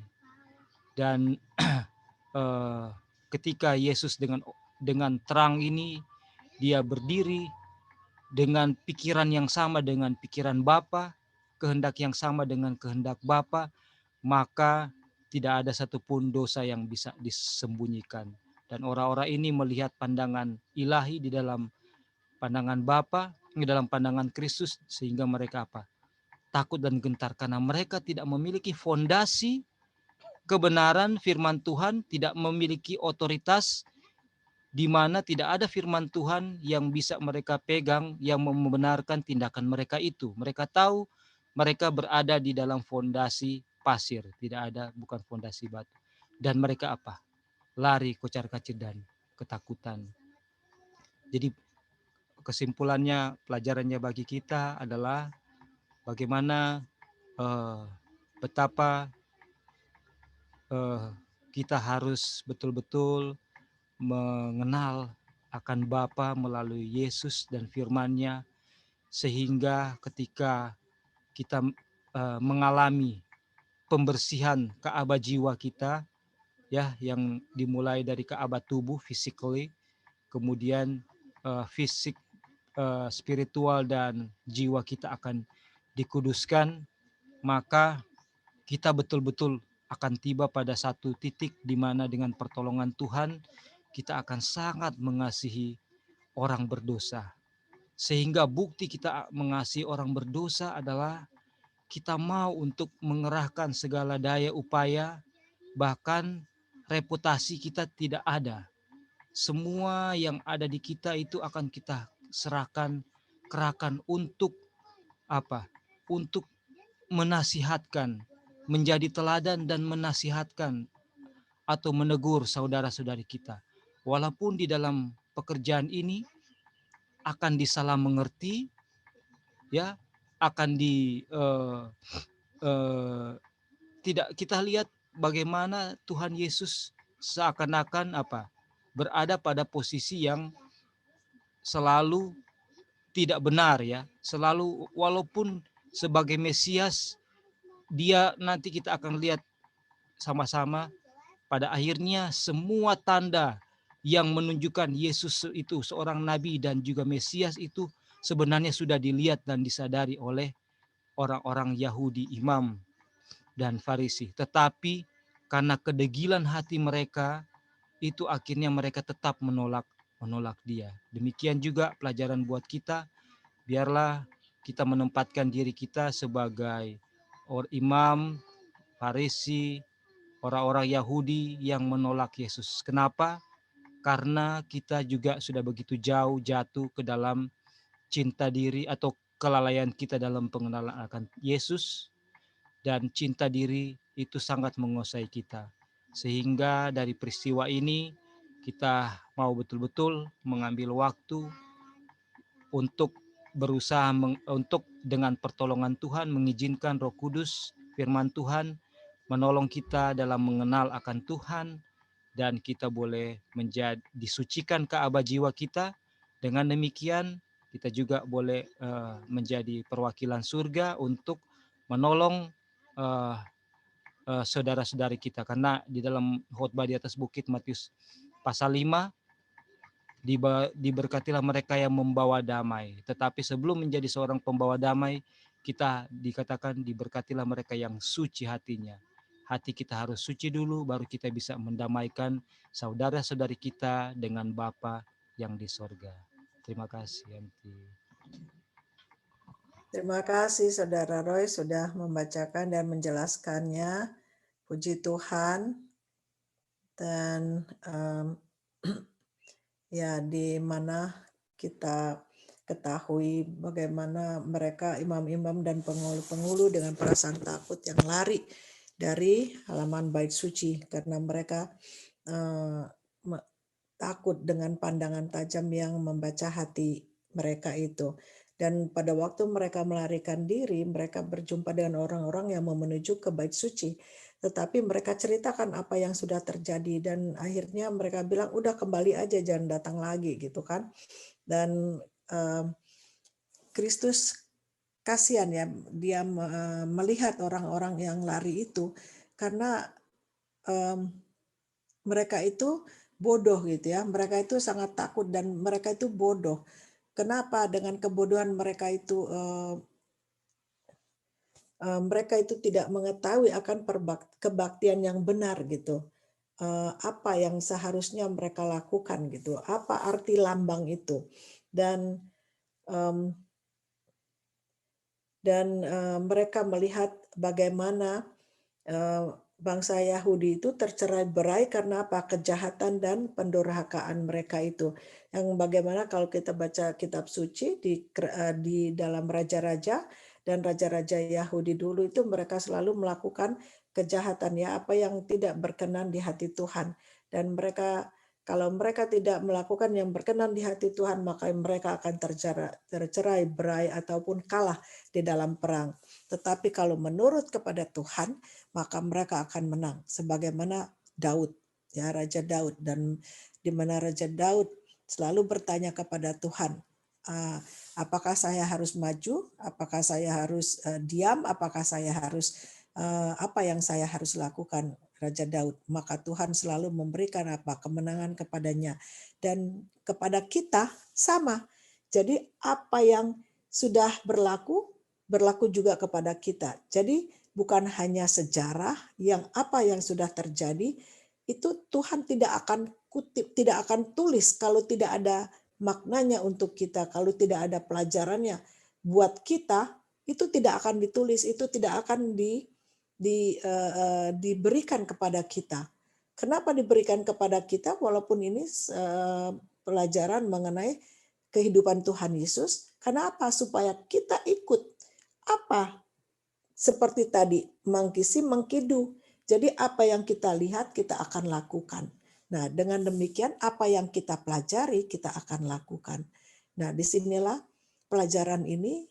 Dan ketika Yesus dengan terang ini, dia berdiri dengan pikiran yang sama dengan pikiran Bapa, kehendak yang sama dengan kehendak Bapa, maka tidak ada satupun dosa yang bisa disembunyikan. Dan orang-orang ini melihat pandangan ilahi di dalam pandangan Bapa, di dalam pandangan Kristus, sehingga mereka apa? Takut dan gentar karena mereka tidak memiliki fondasi kebenaran firman Tuhan, tidak memiliki otoritas, di mana tidak ada firman Tuhan yang bisa mereka pegang yang membenarkan tindakan mereka itu. Mereka tahu mereka berada di dalam fondasi pasir, bukan fondasi batu. Dan mereka apa? Lari kocar-kacir dan ketakutan. Jadi kesimpulannya, pelajarannya bagi kita adalah bagaimana betapa kita harus betul-betul mengenal akan Bapa melalui Yesus dan firman-Nya, sehingga ketika kita mengalami pembersihan Ka'bah jiwa kita, ya, yang dimulai dari Ka'bah tubuh physically, kemudian fisik, spiritual dan jiwa kita akan dikuduskan, maka kita betul-betul akan tiba pada satu titik di mana dengan pertolongan Tuhan kita akan sangat mengasihi orang berdosa. Sehingga bukti kita mengasihi orang berdosa adalah kita mau untuk mengerahkan segala daya upaya, bahkan reputasi kita tidak ada. Semua yang ada di kita itu akan kita kerahkan untuk apa? Untuk menasihatkan, menjadi teladan dan menasihatkan atau menegur saudara-saudari kita. Walaupun di dalam pekerjaan ini akan disalah mengerti, ya, akan tidak, kita lihat bagaimana Tuhan Yesus seakan-akan berada pada posisi yang selalu tidak benar, ya, selalu, walaupun sebagai Mesias, dia nanti kita akan lihat sama-sama pada akhirnya semua tanda yang menunjukkan Yesus itu seorang nabi dan juga Mesias itu sebenarnya sudah dilihat dan disadari oleh orang-orang Yahudi, imam dan Farisi. Tetapi karena kedegilan hati mereka, itu akhirnya mereka tetap menolak dia. Demikian juga pelajaran buat kita, biarlah kita menempatkan diri kita sebagai imam, Farisi, orang-orang Yahudi yang menolak Yesus. Kenapa? Karena kita juga sudah begitu jauh jatuh ke dalam cinta diri atau kelalaian kita dalam pengenalan akan Yesus, dan cinta diri itu sangat menguasai kita. Sehingga dari peristiwa ini kita mau betul-betul mengambil waktu untuk berusaha untuk dengan pertolongan Tuhan mengizinkan Roh Kudus, firman Tuhan menolong kita dalam mengenal akan Tuhan, dan kita boleh disucikan Ka'bah jiwa kita. Dengan demikian kita juga boleh menjadi perwakilan surga untuk menolong saudara-saudari kita. Karena di dalam khotbah di atas bukit Matius pasal 5, diberkatilah mereka yang membawa damai. Tetapi sebelum menjadi seorang pembawa damai, kita dikatakan diberkatilah mereka yang suci hatinya. Hati kita harus suci dulu, baru kita bisa mendamaikan saudara-saudari kita dengan Bapa yang di sorga. Terima kasih, Yanti. Terima kasih Saudara Roy sudah membacakan dan menjelaskannya. Puji Tuhan. Dan ya di mana kita ketahui bagaimana mereka imam-imam dan penghulu-penghulu dengan perasaan takut yang lari dari halaman bait suci karena mereka takut dengan pandangan tajam yang membaca hati mereka itu. Dan pada waktu mereka melarikan diri, mereka berjumpa dengan orang-orang yang mau menuju ke bait suci. Tetapi mereka ceritakan apa yang sudah terjadi dan akhirnya mereka bilang udah kembali aja, jangan datang lagi gitu kan. Dan Kristus kasihan ya, dia melihat orang-orang yang lari itu karena mereka itu bodoh gitu ya. Mereka itu sangat takut dan mereka itu bodoh. Kenapa? Dengan kebodohan mereka itu tidak mengetahui akan kebaktian yang benar gitu. Apa yang seharusnya mereka lakukan gitu. Apa arti lambang itu? Dan mereka melihat bagaimana bangsa Yahudi itu tercerai-berai karena apa? Kejahatan dan pendurhakaan mereka itu. Yang bagaimana kalau kita baca kitab suci di dalam raja-raja dan raja-raja Yahudi dulu itu mereka selalu melakukan kejahatan ya, apa yang tidak berkenan di hati Tuhan. Dan mereka kalau mereka tidak melakukan yang berkenan di hati Tuhan, maka mereka akan tercerai-berai ataupun kalah di dalam perang. Tetapi kalau menurut kepada Tuhan, maka mereka akan menang. Sebagaimana Daud, ya Raja Daud, dan di mana Raja Daud selalu bertanya kepada Tuhan, apakah saya harus maju, apakah saya harus diam, apakah saya harus apa yang saya harus lakukan, Raja Daud. Maka Tuhan selalu memberikan apa? Kemenangan kepadanya. Dan kepada kita sama. Jadi apa yang sudah berlaku juga kepada kita. Jadi bukan hanya sejarah yang apa yang sudah terjadi, itu Tuhan tidak akan kutip, tidak akan tulis kalau tidak ada maknanya untuk kita, kalau tidak ada pelajarannya buat kita, itu tidak akan ditulis, itu tidak akan diberikan kepada kita. Kenapa diberikan kepada kita? Walaupun ini pelajaran mengenai kehidupan Tuhan Yesus. Kenapa? Supaya kita ikut apa? Seperti tadi, mangkisi mengkidu. Jadi apa yang kita lihat, kita akan lakukan. Nah, dengan demikian apa yang kita pelajari, kita akan lakukan. Nah, disinilah pelajaran ini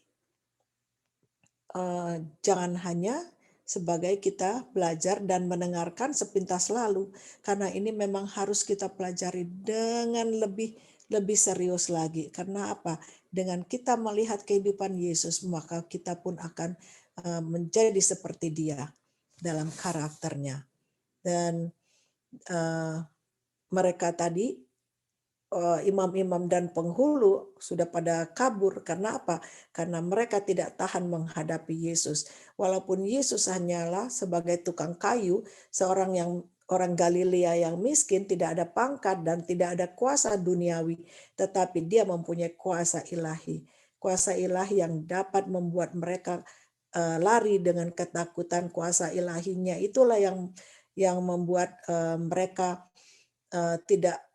jangan hanya sebagai kita belajar dan mendengarkan sepintas lalu, karena ini memang harus kita pelajari dengan lebih serius lagi. Karena apa? Dengan kita melihat kehidupan Yesus, maka kita pun akan menjadi seperti Dia dalam karakternya. Dan mereka tadi imam-imam dan penghulu sudah pada kabur. Karena apa? Karena mereka tidak tahan menghadapi Yesus. Walaupun Yesus hanyalah sebagai tukang kayu, orang Galilea yang miskin, tidak ada pangkat dan tidak ada kuasa duniawi, tetapi dia mempunyai kuasa ilahi. Kuasa ilahi yang dapat membuat mereka lari dengan ketakutan. Kuasa ilahinya itulah yang membuat mereka tidak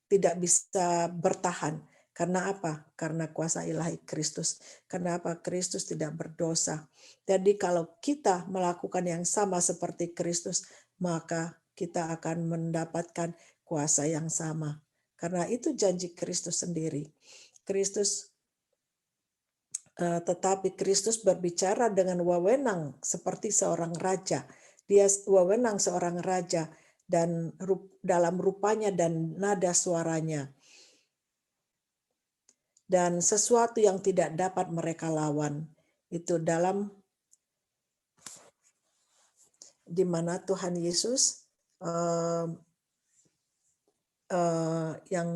tidak bisa bertahan. Karena apa? Karena kuasa ilahi Kristus. Karena apa? Kristus tidak berdosa. Jadi kalau kita melakukan yang sama seperti Kristus, maka kita akan mendapatkan kuasa yang sama. Karena itu janji Kristus sendiri. Tetapi Kristus berbicara dengan wewenang seperti seorang raja. Dia wewenang seorang raja dan dalam rupanya dan nada suaranya. Dan sesuatu yang tidak dapat mereka lawan. Itu dalam di mana Tuhan Yesus yang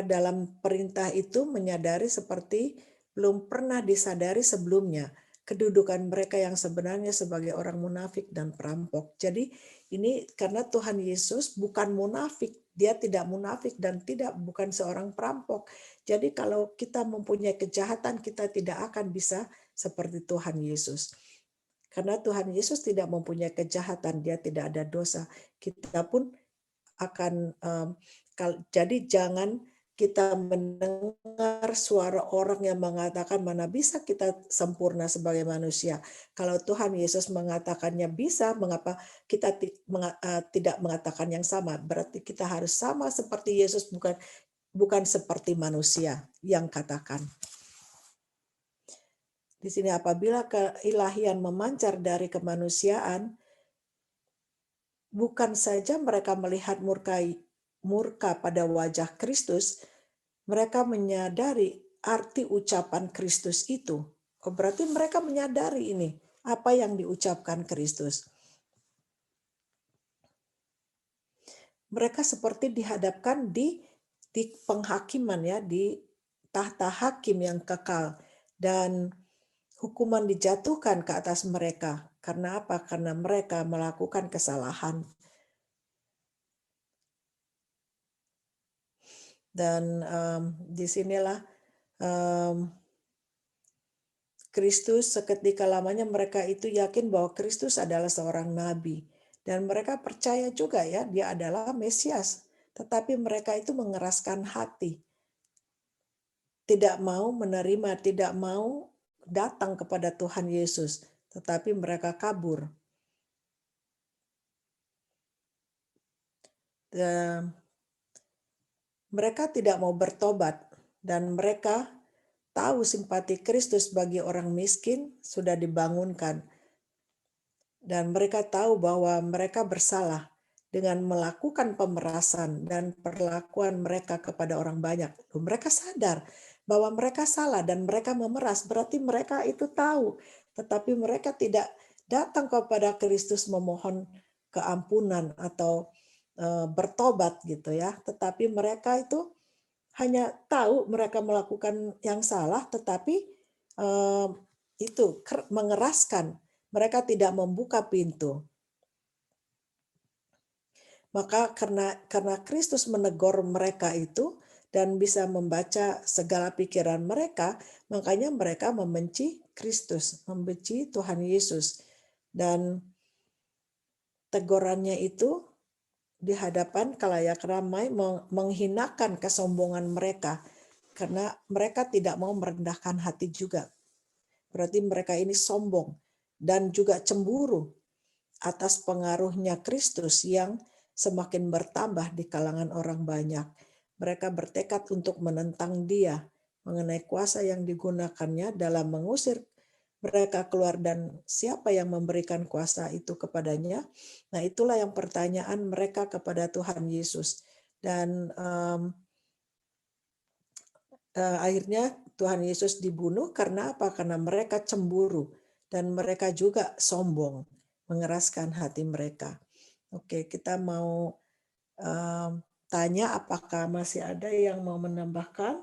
dalam perintah itu menyadari seperti belum pernah disadari sebelumnya kedudukan mereka yang sebenarnya sebagai orang munafik dan perampok. Jadi ini karena Tuhan Yesus bukan munafik, dia tidak munafik dan bukan seorang perampok. Jadi kalau kita mempunyai kejahatan, kita tidak akan bisa seperti Tuhan Yesus. Karena Tuhan Yesus tidak mempunyai kejahatan, dia tidak ada dosa. Kita pun akan jadi jangan kita mendengar suara orang yang mengatakan mana bisa kita sempurna sebagai manusia. Kalau Tuhan Yesus mengatakannya bisa, mengapa kita tidak mengatakan yang sama? Berarti kita harus sama seperti Yesus, bukan seperti manusia yang katakan. Di sini apabila keilahian memancar dari kemanusiaan, bukan saja mereka melihat murka pada wajah Kristus, mereka menyadari arti ucapan Kristus itu. Berarti mereka menyadari ini, apa yang diucapkan Kristus. Mereka seperti dihadapkan di penghakiman, ya, di tahta hakim yang kekal, dan hukuman dijatuhkan ke atas mereka. Karena apa? Karena mereka melakukan kesalahan. Dan disinilah Kristus, seketika lamanya mereka itu yakin bahwa Kristus adalah seorang nabi. Dan mereka percaya juga, ya, dia adalah Mesias. Tetapi mereka itu mengeraskan hati. Tidak mau menerima, tidak mau datang kepada Tuhan Yesus. Tetapi mereka kabur. Dan mereka tidak mau bertobat, dan mereka tahu simpati Kristus bagi orang miskin sudah dibangunkan. Dan mereka tahu bahwa mereka bersalah dengan melakukan pemerasan dan perlakuan mereka kepada orang banyak. Mereka sadar bahwa mereka salah dan mereka memeras, berarti mereka itu tahu. Tetapi mereka tidak datang kepada Kristus memohon keampunan atau bertobat gitu, ya. Tetapi mereka itu hanya tahu mereka melakukan yang salah, tetapi itu mengeraskan. Mereka tidak membuka pintu. Maka karena Kristus menegur mereka itu dan bisa membaca segala pikiran mereka, makanya mereka membenci Kristus, membenci Tuhan Yesus. Dan tegurannya itu di hadapan khalayak ramai menghinakan kesombongan mereka, karena mereka tidak mau merendahkan hati juga. Berarti mereka ini sombong dan juga cemburu atas pengaruhnya Kristus yang semakin bertambah di kalangan orang banyak. Mereka bertekad untuk menentang dia mengenai kuasa yang digunakannya dalam mengusir mereka keluar dan siapa yang memberikan kuasa itu kepadanya. Nah, itulah yang pertanyaan mereka kepada Tuhan Yesus. Dan akhirnya Tuhan Yesus dibunuh karena apa? Karena mereka cemburu dan mereka juga sombong, mengeraskan hati mereka. Oke, kita mau tanya apakah masih ada yang mau menambahkan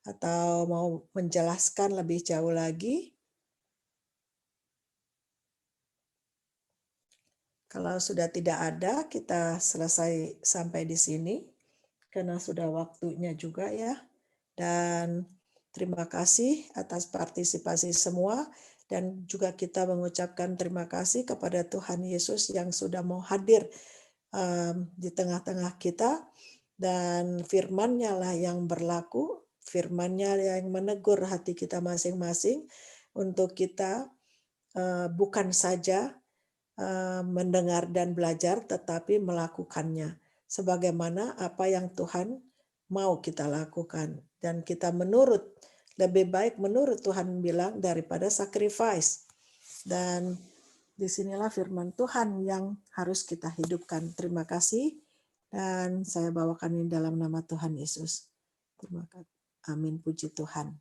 atau mau menjelaskan lebih jauh lagi. Kalau sudah tidak ada, kita selesai sampai di sini karena sudah waktunya juga, ya. Dan terima kasih atas partisipasi semua, dan juga kita mengucapkan terima kasih kepada Tuhan Yesus yang sudah mau hadir di tengah-tengah kita, dan firman-Nya lah yang berlaku, firman-Nya yang menegur hati kita masing-masing untuk kita bukan saja mendengar dan belajar, tetapi melakukannya sebagaimana apa yang Tuhan mau kita lakukan. Dan kita lebih baik menurut Tuhan bilang daripada sacrifice. Dan disinilah firman Tuhan yang harus kita hidupkan. Terima kasih, dan saya bawakan ini dalam nama Tuhan Yesus. Terima kasih. Amin, puji Tuhan.